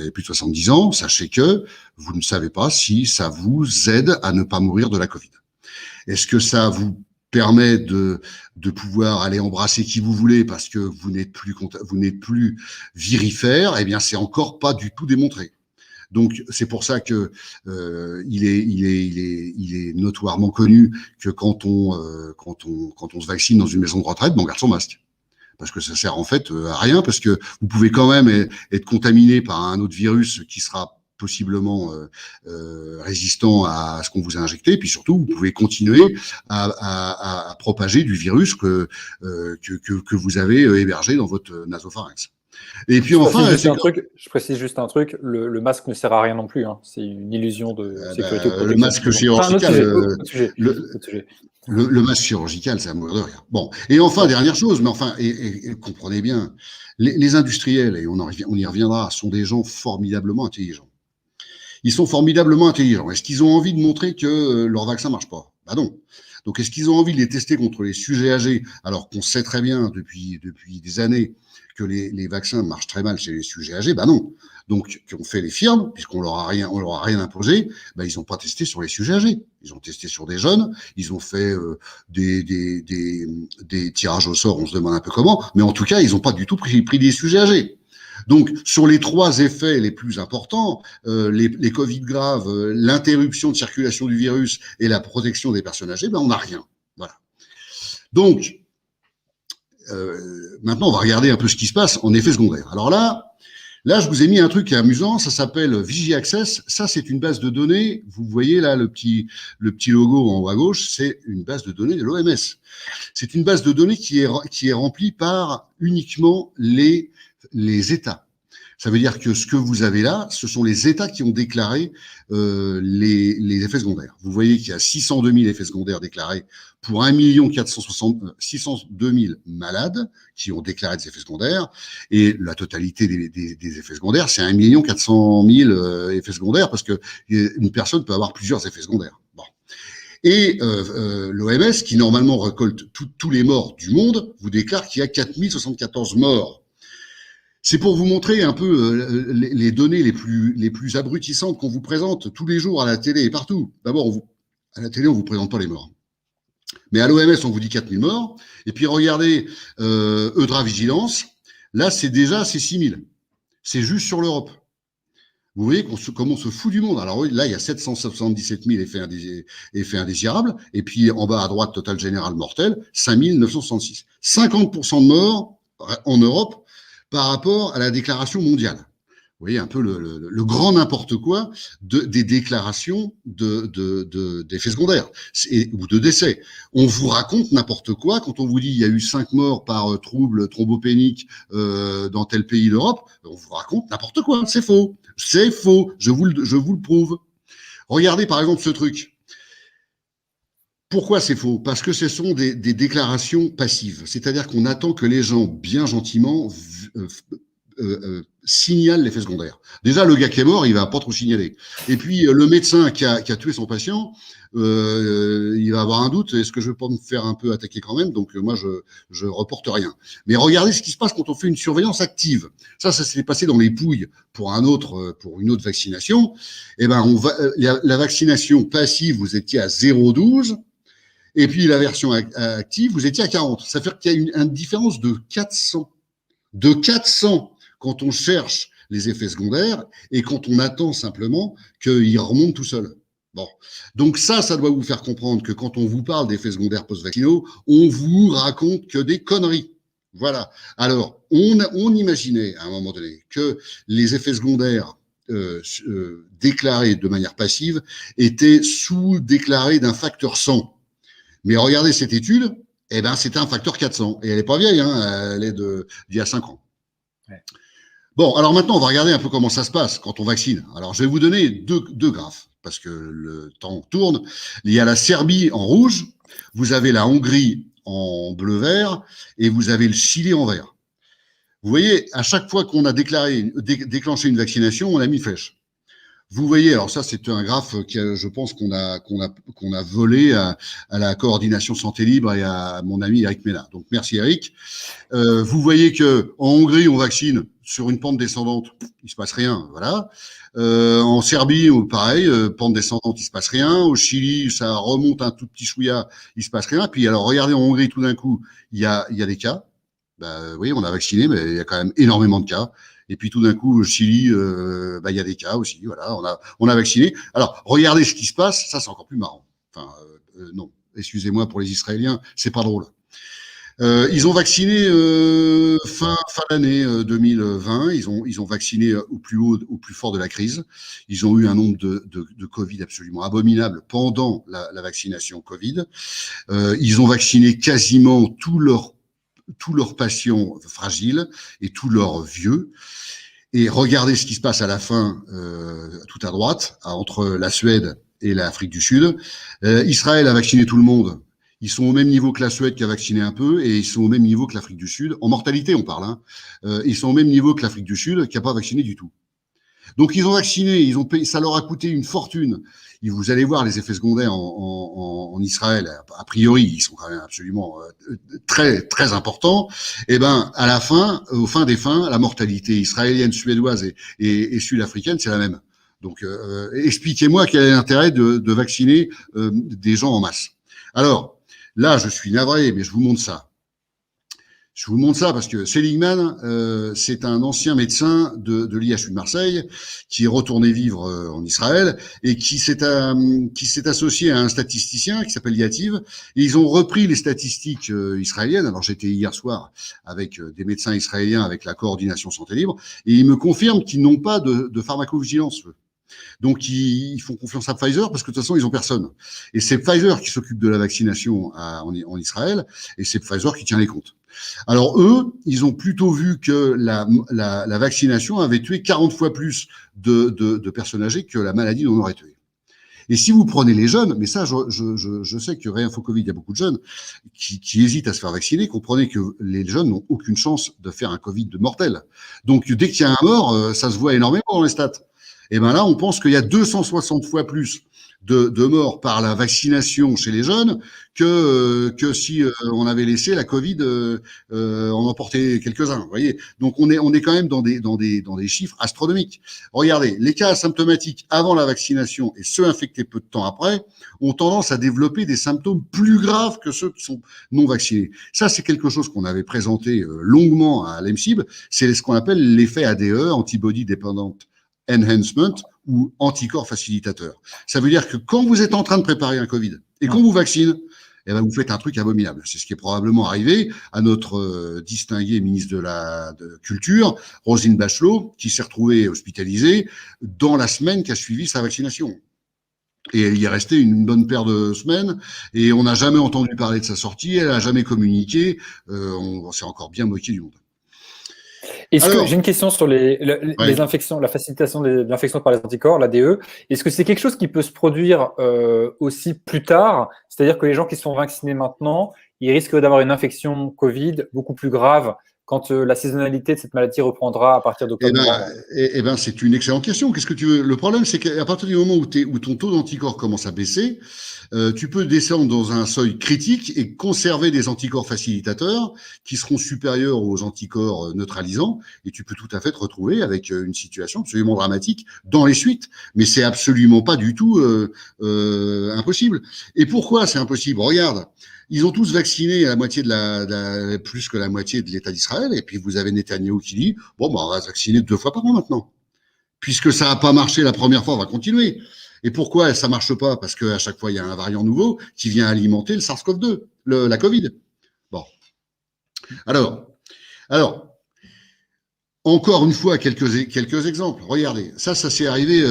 plus de 70 ans, sachez que vous ne savez pas si ça vous aide à ne pas mourir de la Covid. Est-ce que ça vous permet de pouvoir aller embrasser qui vous voulez parce que vous n'êtes plus virifère? Eh bien, c'est encore pas du tout démontré. Donc, c'est pour ça que il est notoirement connu que quand on se vaccine dans une maison de retraite, on garde son masque. Parce que ça sert en fait à rien, parce que vous pouvez quand même être contaminé par un autre virus qui sera possiblement résistant à ce qu'on vous a injecté, et puis surtout vous pouvez continuer à propager du virus que vous avez hébergé dans votre nasopharynx. Et puis enfin, je précise juste un truc, le masque ne sert à rien non plus, hein. C'est une illusion de sécurité. Le masque chirurgical, le masque chirurgical, c'est à mourir de rire. Bon, et enfin, dernière chose, mais enfin, et comprenez bien, les industriels, et on y reviendra, sont des gens formidablement intelligents. Ils sont formidablement intelligents. Est-ce qu'ils ont envie de montrer que leur vaccin marche pas? Bah non. Donc, est-ce qu'ils ont envie de les tester contre les sujets âgés, alors qu'on sait très bien depuis des années que les vaccins marchent très mal chez les sujets âgés? Bah non. Donc, qu'ont fait les firmes, puisqu'on leur a rien imposé, bah ils n'ont pas testé sur les sujets âgés. Ils ont testé sur des jeunes. Ils ont fait des tirages au sort. On se demande un peu comment, mais en tout cas, ils n'ont pas du tout pris des sujets âgés. Donc, sur les 3 effets les plus importants, les Covid graves, l'interruption de circulation du virus et la protection des personnes âgées, ben on n'a rien. Voilà. Donc, maintenant, on va regarder un peu ce qui se passe en effet secondaire. Alors là, je vous ai mis un truc qui est amusant, ça s'appelle VigiAccess. Ça, c'est une base de données. Vous voyez là le petit logo en haut à gauche, c'est une base de données de l'OMS. C'est une base de données qui est remplie par uniquement les États. Ça veut dire que ce que vous avez là, ce sont les États qui ont déclaré les effets secondaires. Vous voyez qu'il y a 602 000 effets secondaires déclarés pour 602 000 malades qui ont déclaré des effets secondaires, et la totalité des effets secondaires, c'est 1 400 000 effets secondaires, parce que une personne peut avoir plusieurs effets secondaires. Bon. Et l'OMS, qui normalement récolte tous les morts du monde, vous déclare qu'il y a 4074 morts. C'est pour vous montrer un peu les données les plus abrutissantes qu'on vous présente tous les jours à la télé et partout. D'abord, à la télé, on vous présente pas les morts. Mais à l'OMS, on vous dit 4000 morts. Et puis regardez Eudra Vigilance. Là, c'est 6000. C'est juste sur l'Europe. Vous voyez comment on se fout du monde. Alors là, il y a 777 000 effets indésirables. Et puis en bas à droite, total général mortel, 5 966. 50% de morts en Europe par rapport à la déclaration mondiale. Vous voyez un peu le grand n'importe quoi des déclarations d'effets secondaires ou de décès. On vous raconte n'importe quoi quand on vous dit il y a eu 5 morts par trouble thrombopénique dans tel pays d'Europe. On vous raconte n'importe quoi. C'est faux. C'est faux. Je vous le prouve. Regardez par exemple ce truc. Pourquoi c'est faux? Parce que ce sont des déclarations passives. C'est-à-dire qu'on attend que les gens, bien gentiment, signalent l'effet secondaire. Déjà, le gars qui est mort, il va pas trop signaler. Et puis, le médecin qui a tué son patient, il va avoir un doute. Est-ce que je vais pas me faire un peu attaquer quand même? Donc, moi, je reporte rien. Mais regardez ce qui se passe quand on fait une surveillance active. Ça s'est passé dans les Pouilles pour une autre vaccination. Eh ben, la vaccination passive, vous étiez à 0,12. Et puis, la version active, vous étiez à 40. Ça fait qu'il y a une différence de 400. De 400 quand on cherche les effets secondaires et quand on attend simplement qu'ils remontent tout seuls. Bon. Donc ça doit vous faire comprendre que quand on vous parle d'effets secondaires post-vaccinaux, on vous raconte que des conneries. Voilà. Alors, on imaginait à un moment donné que les effets secondaires déclarés de manière passive étaient sous-déclarés d'un facteur 100. Mais regardez cette étude, eh ben, c'était un facteur 400. Et elle n'est pas vieille, hein, elle est d'il y a 5 ans. Ouais. Bon, alors maintenant, on va regarder un peu comment ça se passe quand on vaccine. Alors, je vais vous donner deux graphes, parce que le temps tourne. Il y a la Serbie en rouge, vous avez la Hongrie en bleu-vert, et vous avez le Chili en vert. Vous voyez, à chaque fois qu'on a déclenché une vaccination, on a mis une flèche. Vous voyez, alors ça, c'est un graphe que je pense qu'on a volé à la coordination Santé Libre et à mon ami Eric Mella. Donc, merci Eric. Vous voyez que en Hongrie, on vaccine sur une pente descendante, il se passe rien, voilà. En Serbie, pareil, pente descendante, il se passe rien. Au Chili, ça remonte un tout petit chouïa, il se passe rien. Puis alors, regardez en Hongrie, tout d'un coup, il y a des cas. Oui, on a vacciné, mais il y a quand même énormément de cas. Et puis tout d'un coup, au Chili, il y a des cas aussi. Voilà, on a vacciné. Alors, regardez ce qui se passe. Ça, c'est encore plus marrant. Enfin, non, excusez-moi pour les Israéliens, c'est pas drôle. Ils ont vacciné fin d'année 2020. Ils ont vacciné au plus haut, au plus fort de la crise. Ils ont eu un nombre de Covid absolument abominable pendant la vaccination Covid. Ils ont vacciné quasiment tous leurs patients fragiles et tous leurs vieux. Et regardez ce qui se passe à la fin, tout à droite, entre la Suède et l'Afrique du Sud. Israël a vacciné tout le monde. Ils sont au même niveau que la Suède qui a vacciné un peu, et ils sont au même niveau que l'Afrique du Sud. En mortalité, on parle. Hein. Ils sont au même niveau que l'Afrique du Sud qui n'a pas vacciné du tout. Donc ils ont vacciné, ça leur a coûté une fortune. Et vous allez voir les effets secondaires en Israël. A priori, ils sont quand même absolument très très importants. Et ben à la fin, au fin des fins, la mortalité israélienne, suédoise et sud-africaine, c'est la même. Donc expliquez-moi quel est l'intérêt de vacciner des gens en masse. Alors là, je suis navré, mais je vous montre ça. Je vous montre ça parce que Seligman, c'est un ancien médecin de l'IHU de Marseille qui est retourné vivre en Israël et qui s'est associé à un statisticien qui s'appelle Yativ. Et ils ont repris les statistiques israéliennes. Alors j'étais hier soir avec des médecins israéliens avec la coordination Santé Libre et ils me confirment qu'ils n'ont pas de pharmacovigilance. Donc, ils font confiance à Pfizer parce que de toute façon, ils ont personne. Et c'est Pfizer qui s'occupe de la vaccination en Israël et c'est Pfizer qui tient les comptes. Alors, eux, ils ont plutôt vu que la vaccination avait tué 40 fois plus de personnes âgées que la maladie n'en aurait tué. Et si vous prenez les jeunes, mais ça, je sais que Réinfo Covid, il y a beaucoup de jeunes qui hésitent à se faire vacciner, comprenez que les jeunes n'ont aucune chance de faire un Covid de mortel. Donc, dès qu'il y a un mort, ça se voit énormément dans les stats. Et ben là, on pense qu'il y a 260 fois plus de morts par la vaccination chez les jeunes que si on avait laissé la Covid en emporter quelques-uns. Vous voyez, donc on est quand même dans des chiffres astronomiques. Regardez, les cas asymptomatiques avant la vaccination et ceux infectés peu de temps après ont tendance à développer des symptômes plus graves que ceux qui sont non vaccinés. Ça, c'est quelque chose qu'on avait présenté longuement à l'EMCIB. C'est ce qu'on appelle l'effet ADE, Antibody Dependent Enhancement, ou anticorps facilitateur. Ça veut dire que quand vous êtes en train de préparer un Covid et qu'on vous vaccine, eh ben vous faites un truc abominable. C'est ce qui est probablement arrivé à notre distingué ministre de la Culture, Roselyne Bachelot, qui s'est retrouvée hospitalisée dans la semaine qui a suivi sa vaccination. Et elle y est restée une bonne paire de semaines, et on n'a jamais entendu parler de sa sortie, elle n'a jamais communiqué, on s'est encore bien moqué du monde. Est-ce que j'ai une question sur les infections, la facilitation de l'infection par les anticorps, l'ADE. Est-ce que c'est quelque chose qui peut se produire aussi plus tard? C'est-à-dire que les gens qui sont vaccinés maintenant, ils risquent d'avoir une infection Covid beaucoup plus grave quand la saisonnalité de cette maladie reprendra à partir d'octobre. C'est une excellente question. Qu'est-ce que tu veux? Le problème, c'est qu'à partir du moment où ton taux d'anticorps commence à baisser, tu peux descendre dans un seuil critique et conserver des anticorps facilitateurs qui seront supérieurs aux anticorps neutralisants, et tu peux tout à fait te retrouver avec une situation absolument dramatique dans les suites. Mais c'est absolument pas du tout impossible. Et pourquoi c'est impossible? Regarde. Ils ont tous vacciné à la moitié plus que la moitié de l'État d'Israël. Et puis, vous avez Netanyahou qui dit, bon, on va vacciner 2 fois par an maintenant. Puisque ça n'a pas marché la première fois, on va continuer. Et pourquoi ça marche pas? Parce qu'à chaque fois, il y a un variant nouveau qui vient alimenter le SARS-CoV-2, la Covid. Bon. Alors, encore une fois, quelques exemples. Regardez, ça s'est arrivé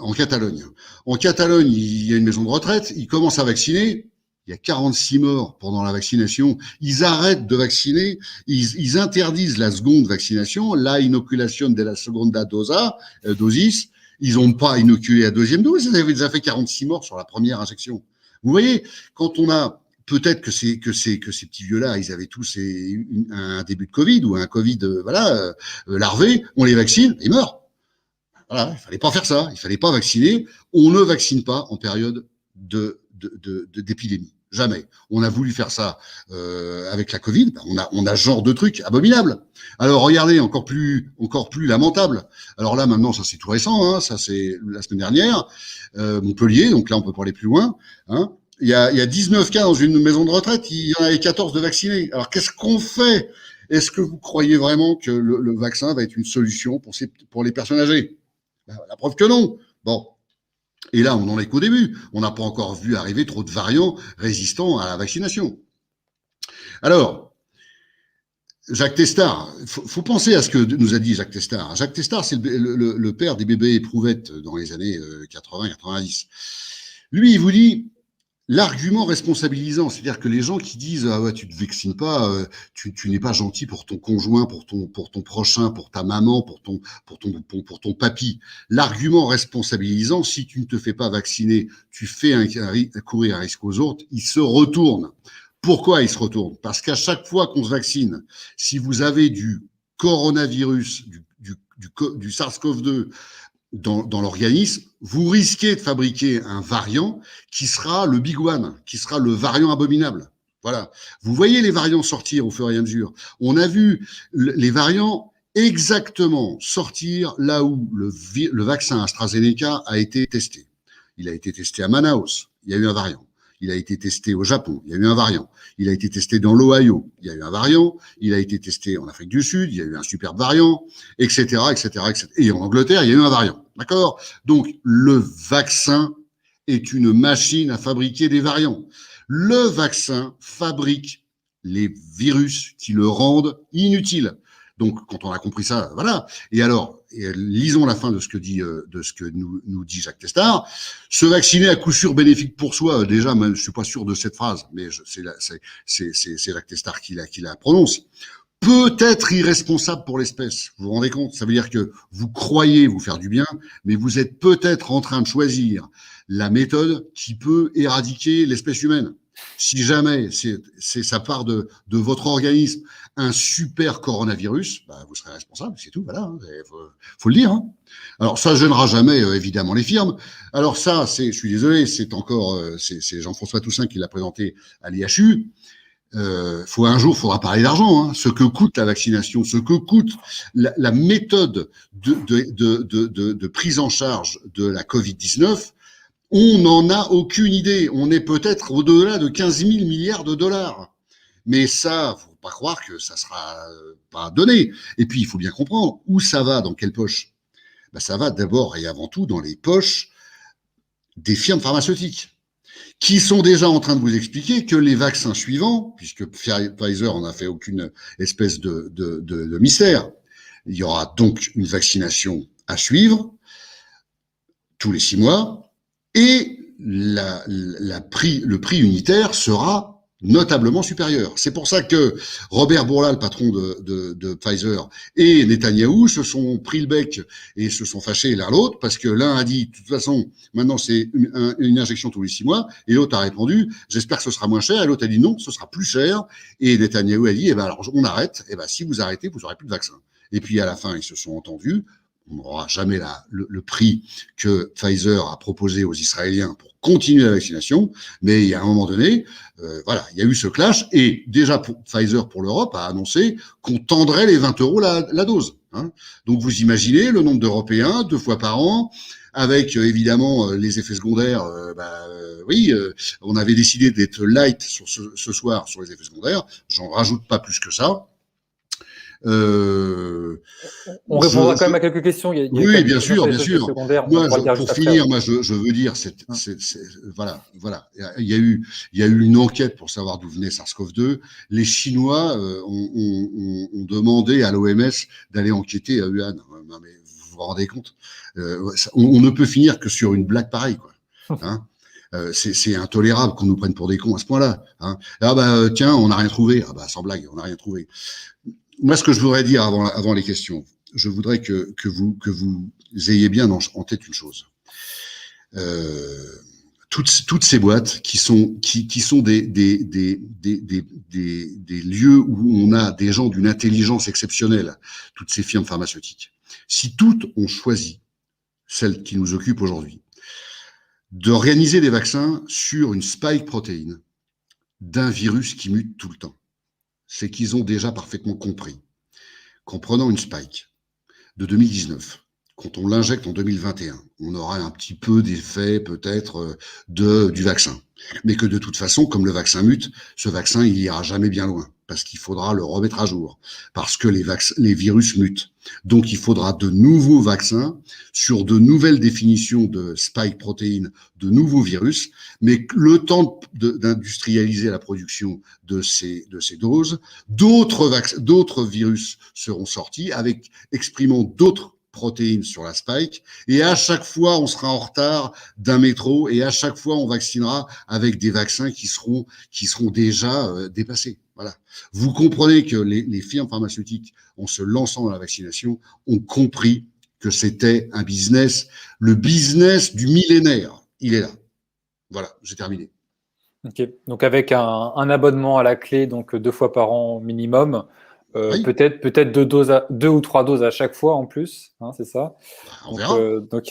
en Catalogne. En Catalogne, il y a une maison de retraite, ils commencent à vacciner. Il y a 46 morts pendant la vaccination. Ils arrêtent de vacciner. Ils interdisent la seconde vaccination, la inoculation de la segunda dosis. Ils n'ont pas inoculé la deuxième dose. Ils avaient déjà fait 46 morts sur la première injection. Vous voyez, quand on a peut-être que ces petits vieux-là, ils avaient tous un début de Covid ou un Covid larvé, on les vaccine, ils meurent. Voilà, il fallait pas faire ça. Il fallait pas vacciner. On ne vaccine pas en période d'épidémie. Jamais. On a voulu faire ça avec la Covid. On a ce genre de truc abominable. Alors regardez, encore plus lamentable. Alors là maintenant, ça c'est tout récent. Hein, ça c'est la semaine dernière, Montpellier. Donc là, on peut pas aller plus loin. Hein. Il y a 19 cas dans une maison de retraite. Il y en avait 14 de vaccinés. Alors qu'est-ce qu'on fait? Est-ce que vous croyez vraiment que le vaccin va être une solution pour les personnes âgées? La preuve que non. Bon. Et là, on n'en est qu'au début. On n'a pas encore vu arriver trop de variants résistants à la vaccination. Alors, Jacques Testard, faut penser à ce que nous a dit Jacques Testard. Jacques Testard, c'est le père des bébés éprouvettes dans les années 80-90. Lui, il vous dit l'argument responsabilisant, c'est-à-dire que les gens qui disent ah ouais, tu te vaccines pas, tu n'es pas gentil pour ton conjoint, pour ton prochain, pour ta maman, pour ton papy. L'argument responsabilisant, si tu ne te fais pas vacciner, tu fais courir un risque aux autres, il se retourne. Pourquoi il se retourne? Parce qu'à chaque fois qu'on se vaccine, si vous avez du coronavirus, du SARS-CoV-2 dans l'organisme, vous risquez de fabriquer un variant qui sera le big one, qui sera le variant abominable. Voilà. Vous voyez les variants sortir au fur et à mesure. On a vu les variants exactement sortir là où le vaccin AstraZeneca a été testé. Il a été testé à Manaus, il y a eu un variant. Il a été testé au Japon, il y a eu un variant. Il a été testé dans l'Ohio, il y a eu un variant. Il a été testé en Afrique du Sud, il y a eu un superbe variant, etc., etc., etc. Et en Angleterre, il y a eu un variant. D'accord? Donc, le vaccin est une machine à fabriquer des variants. Le vaccin fabrique les virus qui le rendent inutile. Donc, quand on a compris ça, voilà. Et alors, lisons la fin de ce que nous dit Jacques Testard. Se vacciner à coup sûr bénéfique pour soi. Déjà, même, je suis pas sûr de cette phrase, mais c'est Jacques Testard qui la prononce. Peut être irresponsable pour l'espèce. Vous vous rendez compte? Ça veut dire que vous croyez vous faire du bien, mais vous êtes peut-être en train de choisir la méthode qui peut éradiquer l'espèce humaine. Si jamais ça part de votre organisme un super coronavirus, bah, vous serez responsable, c'est tout, voilà, hein, faut le dire. Hein. Alors ça gênera jamais évidemment les firmes. Alors ça, je suis désolé, c'est encore c'est Jean-François Toussaint qui l'a présenté à l'IHU. Un jour, faudra parler d'argent. Hein. Ce que coûte la vaccination, ce que coûte la méthode de prise en charge de la Covid-19, on n'en a aucune idée. On est peut-être au-delà de 15 000 milliards de dollars. Mais ça, faut pas croire que ça sera pas donné. Et puis, il faut bien comprendre où ça va, dans quelle poche. Ben, ça va d'abord et avant tout dans les poches des firmes pharmaceutiques, qui sont déjà en train de vous expliquer que les vaccins suivants, puisque Pfizer en a fait aucune espèce de mystère, il y aura donc une vaccination à suivre tous les 6 mois, et le prix unitaire sera notablement supérieur. C'est pour ça que Robert Bourla, le patron de Pfizer, et Netanyahou se sont pris le bec et se sont fâchés l'un l'autre, parce que l'un a dit, de toute façon, maintenant c'est une injection tous les 6 mois, et l'autre a répondu, j'espère que ce sera moins cher, et l'autre a dit non, ce sera plus cher, et Netanyahou a dit, alors on arrête, si vous arrêtez, vous n'aurez plus de vaccin. Et puis à la fin, ils se sont entendus. On n'aura jamais le prix que Pfizer a proposé aux Israéliens pour continuer la vaccination, mais il y a un moment donné, il y a eu ce clash, et déjà Pfizer pour l'Europe a annoncé qu'on tendrait les 20 € la dose. Hein. Donc vous imaginez le nombre d'Européens 2 fois par an, avec évidemment les effets secondaires. On avait décidé d'être light sur ce soir sur les effets secondaires. J'en rajoute pas plus que ça. On répondra quand même à quelques questions. Oui, bien sûr. Moi, pour finir, je veux dire, voilà. Il y a eu une enquête pour savoir d'où venait SARS-CoV-2. Les Chinois ont demandé à l'OMS d'aller enquêter à Wuhan. Non, mais vous vous rendez compte, on ne peut finir que sur une blague pareille, quoi. Hein. C'est intolérable qu'on nous prenne pour des cons à ce point-là. Hein. Tiens, on n'a rien trouvé. Sans blague, on n'a rien trouvé. Moi, ce que je voudrais dire avant les questions, je voudrais que vous ayez bien en tête une chose. Toutes ces boîtes qui sont des lieux où on a des gens d'une intelligence exceptionnelle, toutes ces firmes pharmaceutiques, si toutes ont choisi, celle qui nous occupe aujourd'hui, d'organiser des vaccins sur une spike protéine d'un virus qui mute tout le temps, c'est qu'ils ont déjà parfaitement compris qu'en prenant une spike de 2019, quand on l'injecte en 2021, on aura un petit peu d'effet peut-être du vaccin. Mais que de toute façon, comme le vaccin mute, ce vaccin, il ira jamais bien loin, parce qu'il faudra le remettre à jour, parce que les virus mutent. Donc, il faudra de nouveaux vaccins sur de nouvelles définitions de spike protéines, de nouveaux virus, mais le temps d'industrialiser la production de ces doses, d'autres virus seront sortis exprimant d'autres protéines sur la spike, et à chaque fois on sera en retard d'un métro, et à chaque fois on vaccinera avec des vaccins qui seront déjà dépassés. Voilà. Vous comprenez que les firmes pharmaceutiques, en se lançant dans la vaccination, ont compris que c'était un business, le business du millénaire. Il est là. Voilà, j'ai terminé. Ok, donc avec un abonnement à la clé, donc 2 fois par an minimum. Oui. Peut-être 2 ou 3 doses à chaque fois en plus, hein, c'est ça. On verra. Donc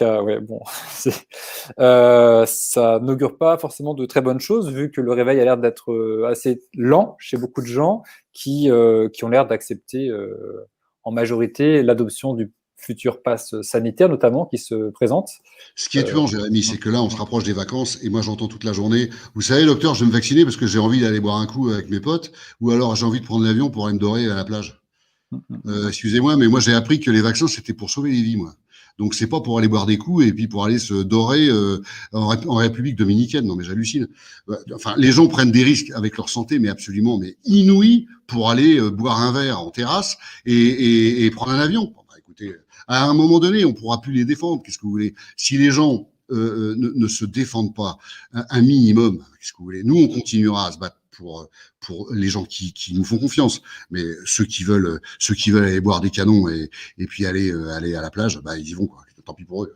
ça n'augure pas forcément de très bonnes choses, vu que le réveil a l'air d'être assez lent chez beaucoup de gens qui ont l'air d'accepter en majorité l'adoption du futur pass sanitaire, notamment, qui se présente. Ce qui est tuant, Jérémy, c'est que là, on se rapproche des vacances, et moi, j'entends toute la journée, vous savez, docteur, je vais me vacciner parce que j'ai envie d'aller boire un coup avec mes potes, ou alors j'ai envie de prendre l'avion pour aller me dorer à la plage. Excusez-moi, mais moi, j'ai appris que les vaccins, c'était pour sauver les vies, moi. Donc, c'est pas pour aller boire des coups et puis pour aller se dorer en République dominicaine. Non, mais j'hallucine. Enfin, les gens prennent des risques avec leur santé, mais absolument, mais inouïs, pour aller boire un verre en terrasse et prendre un avion. Bon, écoutez, à un moment donné, on pourra plus les défendre. Qu'est-ce que vous voulez? Si les gens ne se défendent pas un minimum, qu'est-ce que vous voulez? Nous, on continuera à se battre pour les gens qui nous font confiance, mais ceux qui veulent aller boire des canons et puis aller à la plage, ils y vont, quoi. Tant pis pour eux.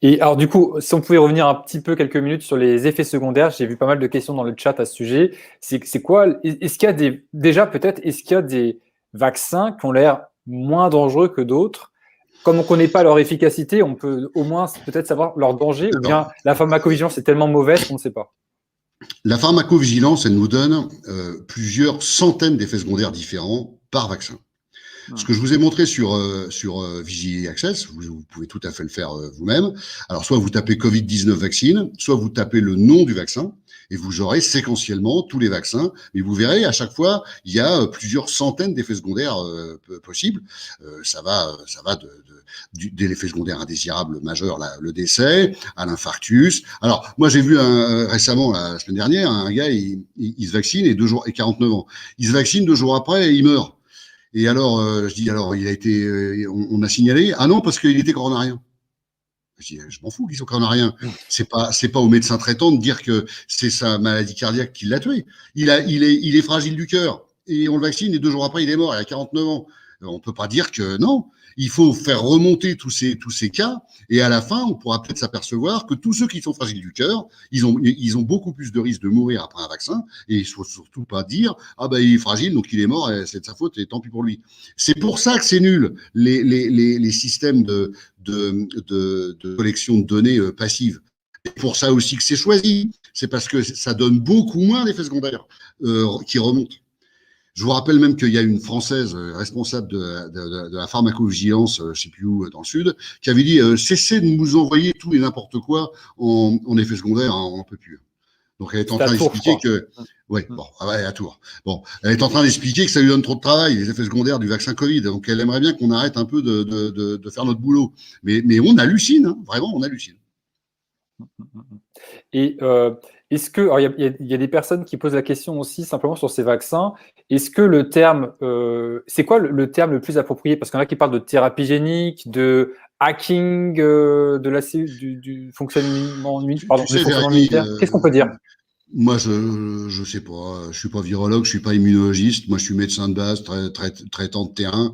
Et alors du coup, si on pouvait revenir un petit peu quelques minutes sur les effets secondaires, j'ai vu pas mal de questions dans le chat à ce sujet. C'est quoi, est-ce qu'il y a déjà peut-être, est-ce qu'il y a des vaccins qui ont l'air moins dangereux que d'autres? Comme on ne connaît pas leur efficacité, on peut au moins peut-être savoir leur danger, ou bien la pharmacovigilance est tellement mauvaise qu'on ne sait pas. La pharmacovigilance, elle nous donne plusieurs centaines d'effets secondaires différents par vaccin. Ce que je vous ai montré sur Vigili Access, vous pouvez tout à fait le faire vous-même. Alors, soit vous tapez Covid-19 vaccine, soit vous tapez le nom du vaccin, et vous aurez séquentiellement tous les vaccins. Mais vous verrez, à chaque fois, il y a plusieurs centaines d'effets secondaires possibles. Ça va de l'effet secondaire indésirable majeur, le décès, à l'infarctus. Alors, moi, j'ai vu récemment, la semaine dernière, un gars, il se vaccine et 49 ans. Il se vaccine 2 jours après et il meurt. Et alors, je dis, alors, il a été, on a signalé, ah non, parce qu'il était coronarien. Je dis, je m'en fous qu'il soit coronarien. C'est pas au médecin traitant de dire que c'est sa maladie cardiaque qui l'a tué. Il est fragile du cœur. Et on le vaccine et 2 jours après, il est mort. Il a 49 ans. On peut pas dire que non. Il faut faire remonter tous ces cas. Et à la fin, on pourra peut-être s'apercevoir que tous ceux qui sont fragiles du cœur, ils ont beaucoup plus de risques de mourir après un vaccin. Et il faut surtout pas dire, ah ben, il est fragile, donc il est mort, et c'est de sa faute, et tant pis pour lui. C'est pour ça que c'est nul, les systèmes de collection de données passives. Et pour ça aussi que c'est choisi. C'est parce que ça donne beaucoup moins d'effets secondaires qui remontent. Je vous rappelle même qu'il y a une Française responsable de la pharmacovigilance, je ne sais plus où, dans le Sud, qui avait dit cessez de nous envoyer tout et n'importe quoi en effets secondaires, hein, on n'en peut plus. Donc elle est en train d'expliquer que, ouais, bon, ouais, à Tours. Bon, elle est en train d'expliquer que ça lui donne trop de travail, les effets secondaires du vaccin Covid. Donc elle aimerait bien qu'on arrête un peu de faire notre boulot. Mais on hallucine, hein, vraiment, on hallucine. Et est-ce que, alors il y a des personnes qui posent la question aussi simplement sur ces vaccins. Est-ce que le terme, c'est quoi le terme le plus approprié? Parce qu'il y en a qui parlent de thérapie génique, de hacking de la du fonctionnement, immunitaire. Qu'est-ce qu'on peut dire? Moi, je sais pas. Je suis pas virologue, je suis pas immunologiste. Moi, je suis médecin de base, traitant de terrain.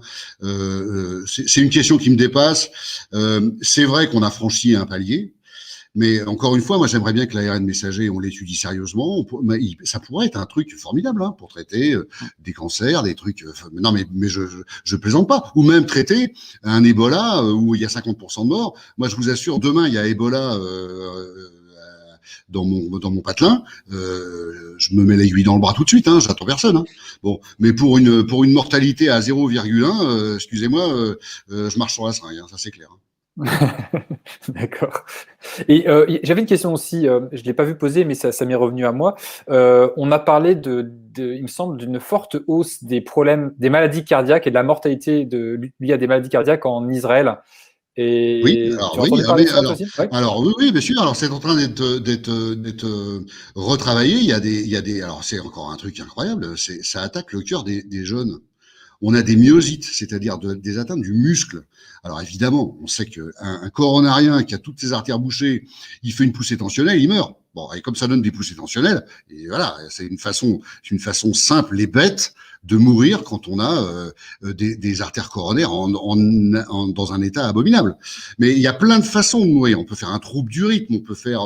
C'est une question qui me dépasse. C'est vrai qu'on a franchi un palier. Mais encore une fois, moi, j'aimerais bien que l'ARN messager, on l'étudie sérieusement. Ça pourrait être un truc formidable hein, pour traiter des cancers, des trucs. Non, mais je plaisante pas. Ou même traiter un Ebola où il y a 50% de morts. Moi, je vous assure, demain, il y a Ebola dans mon patelin. Je me mets l'aiguille dans le bras tout de suite. Hein, j'attends personne. Hein. Bon, mais pour une mortalité à 0,1, excusez-moi, je marche sur la seringue. Hein, ça c'est clair. Hein. D'accord. Et j'avais une question aussi, je ne l'ai pas vu poser, mais ça m'est revenu à moi. On a parlé il me semble, d'une forte hausse des problèmes, des maladies cardiaques et de la mortalité liée à des maladies cardiaques en Israël. Et oui, alors, tu as entendu parler de ça aussi? Ouais. Alors oui, bien sûr. Alors c'est en train d'être retravaillé. Il y a des. Alors c'est encore un truc incroyable. Ça attaque le cœur des jeunes. On a des myosites, c'est-à-dire des atteintes du muscle. Alors évidemment, on sait qu'un coronarien qui a toutes ses artères bouchées, il fait une poussée tensionnelle, il meurt. Bon, et comme ça donne des poussées tensionnelles, et voilà, c'est une façon simple et bête de mourir quand on a des artères coronaires dans un état abominable. Mais il y a plein de façons de mourir. On peut faire un trouble du rythme, on peut faire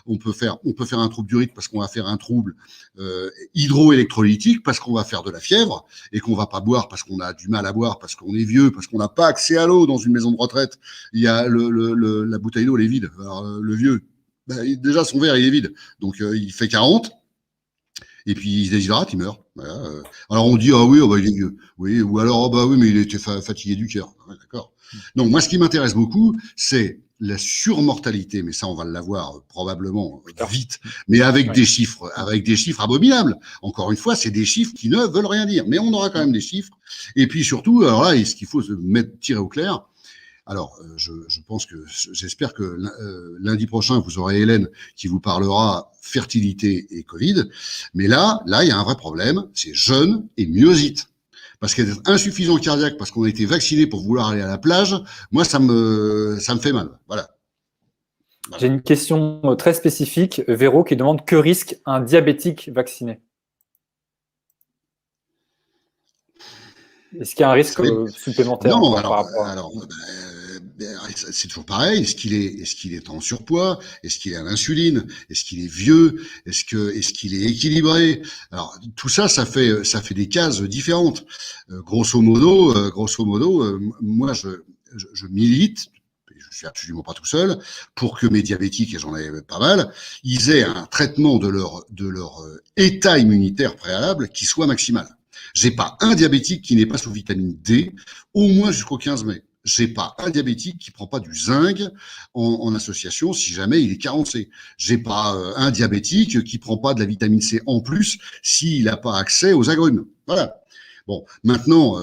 un trouble du rythme parce qu'on va faire un trouble hydroélectrolytique parce qu'on va faire de la fièvre et qu'on va pas boire parce qu'on a du mal à boire, parce qu'on est vieux, parce qu'on n'a pas accès à l'eau dans une maison de retraite. Il y a la bouteille d'eau, elle est vide. Alors, le vieux, déjà son verre il est vide, donc il fait 40. Et puis il se déshydrate, il meurt. Voilà. Alors on dit ah oui, oh bah, il est vieux. Oui, ou alors oh bah oui, mais il était fatigué du cœur. Ouais, d'accord. Donc moi, ce qui m'intéresse beaucoup, c'est la surmortalité, mais ça on va l'avoir probablement vite, mais avec des chiffres abominables. Encore une fois, c'est des chiffres qui ne veulent rien dire, mais on aura quand même des chiffres. Et puis surtout, alors là, ce qu'il faut se tirer au clair. Alors, je pense que, j'espère que lundi prochain, vous aurez Hélène qui vous parlera fertilité et Covid. Mais là, il y a un vrai problème, c'est jeunes et myosite. Parce qu'être insuffisant cardiaque, parce qu'on a été vacciné pour vouloir aller à la plage, moi, ça me fait mal. Voilà. J'ai une question très spécifique, Véro, qui demande que risque un diabétique vacciné? Est-ce qu'il y a un risque supplémentaire? Non, c'est toujours pareil. Est-ce qu'il est en surpoids? Est-ce qu'il est à l'insuline? Est-ce qu'il est vieux? Est-ce qu'il est équilibré? Alors tout ça, ça fait des cases différentes. Grosso modo, moi je milite. Je suis absolument pas tout seul pour que mes diabétiques, et j'en ai pas mal, ils aient un traitement de leur état immunitaire préalable qui soit maximal. J'ai pas un diabétique qui n'est pas sous vitamine D, au moins jusqu'au 15 mai. J'ai pas un diabétique qui prend pas du zinc en association si jamais il est carencé. J'ai pas un diabétique qui prend pas de la vitamine C en plus s'il n'a pas accès aux agrumes. Voilà. Bon, maintenant,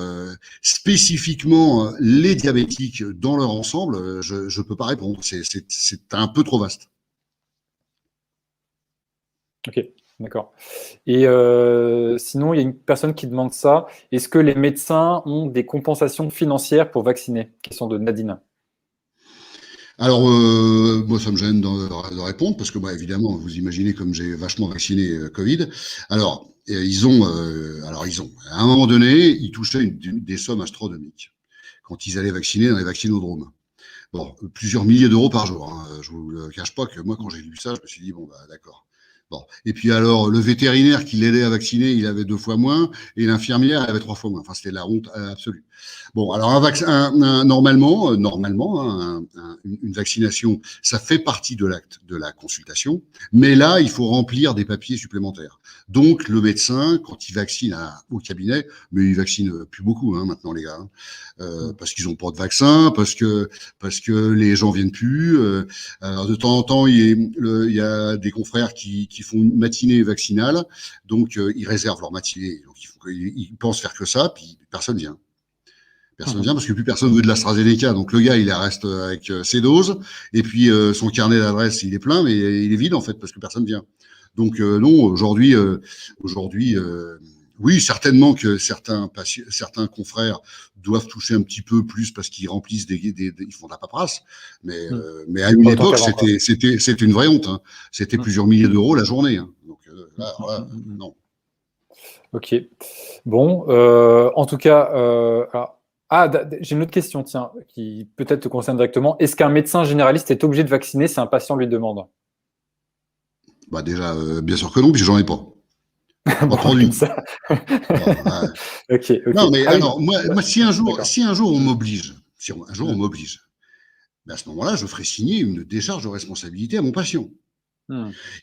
spécifiquement les diabétiques dans leur ensemble, je peux pas répondre. C'est un peu trop vaste. Ok, d'accord. Et sinon, il y a une personne qui demande ça. Est-ce que les médecins ont des compensations financières pour vacciner? Question de Nadine. Alors, moi, ça me gêne de répondre parce que, moi, évidemment, vous imaginez comme j'ai vachement vacciné Covid. Alors, à un moment donné, ils touchaient des sommes astronomiques quand ils allaient vacciner dans les vaccinodromes. Bon, plusieurs milliers d'euros par jour. Hein. Je vous le cache pas que moi, quand j'ai lu ça, je me suis dit bon, bah, d'accord. Bon. Et puis alors, le vétérinaire qui l'aidait à vacciner, il avait 2 fois moins, et l'infirmière, elle avait 3 fois moins. Enfin, c'était la honte absolue. Bon, alors un vaccin, normalement, hein, une vaccination, ça fait partie de l'acte de la consultation, mais là, il faut remplir des papiers supplémentaires. Donc, le médecin, quand il vaccine au cabinet, mais il vaccine plus beaucoup hein, maintenant, les gars, hein, parce qu'ils n'ont pas de vaccin, parce que les gens viennent plus. Alors, de temps en temps, il y a des confrères qui font une matinée vaccinale, donc ils réservent leur matinée. Donc, ils pensent faire que ça, puis personne vient. Personne vient parce que plus personne veut de l'AstraZeneca. Donc le gars, il reste avec ses doses et puis son carnet d'adresse, il est plein, mais il est vide en fait parce que personne vient. Donc non, aujourd'hui, oui, certainement que certains confrères doivent toucher un petit peu plus parce qu'ils remplissent ils font de la paperasse. Mais à une époque, c'était une vraie honte. Hein. C'était plusieurs milliers d'euros la journée. Hein. Donc là, non. Ok. Bon, en tout cas, j'ai une autre question, tiens, qui peut-être te concerne directement. Est-ce qu'un médecin généraliste est obligé de vacciner si un patient lui demande? Bah déjà, bien sûr que non, puisque j'en ai pas. Bon, comme ça. Ok. Non, mais alors, moi, si un jour on m'oblige, on m'oblige, ben à ce moment-là, je ferai signer une décharge de responsabilité à mon patient.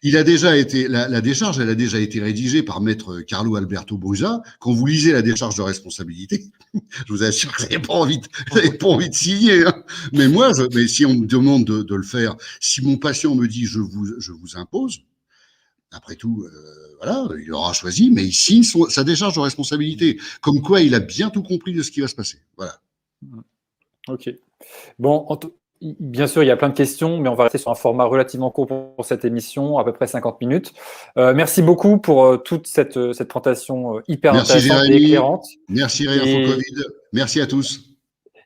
Il a déjà été, la décharge, elle a déjà été rédigée par maître Carlo Alberto Brusa. Quand vous lisez la décharge de responsabilité, je vous assure que vous n'avez pas envie de signer. Hein. Mais mais si on me demande de le faire, si mon patient me dit je vous impose, après tout, voilà, il aura choisi, mais il signe sa décharge de responsabilité. Comme quoi, il a bien tout compris de ce qui va se passer. Voilà. Ok. Bon, bien sûr, il y a plein de questions, mais on va rester sur un format relativement court pour cette émission, à peu près 50 minutes. Merci beaucoup pour toute cette présentation hyper intéressante et éclairante. Merci Rien pour Covid. Merci à tous.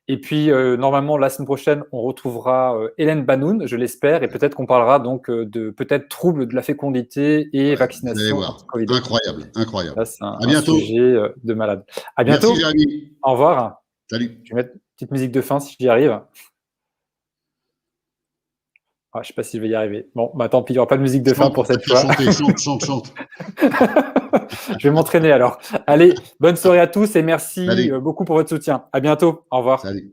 Et puis, normalement, la semaine prochaine, on retrouvera Hélène Banoun, je l'espère, et peut-être qu'on parlera donc de peut-être troubles de la fécondité et vaccination. Vous allez voir. Incroyable, incroyable. Là, c'est un sujet de malade. À bientôt. Merci Jérémy. Au revoir. Salut. Je vais mettre une petite musique de fin si j'y arrive. Je ne sais pas si je vais y arriver. Bon, bah tant pis, il n'y aura pas de musique de fin pour cette fois. Chante. Je vais m'entraîner alors. Allez, bonne soirée à tous et merci beaucoup pour votre soutien. À bientôt. Au revoir. Salut.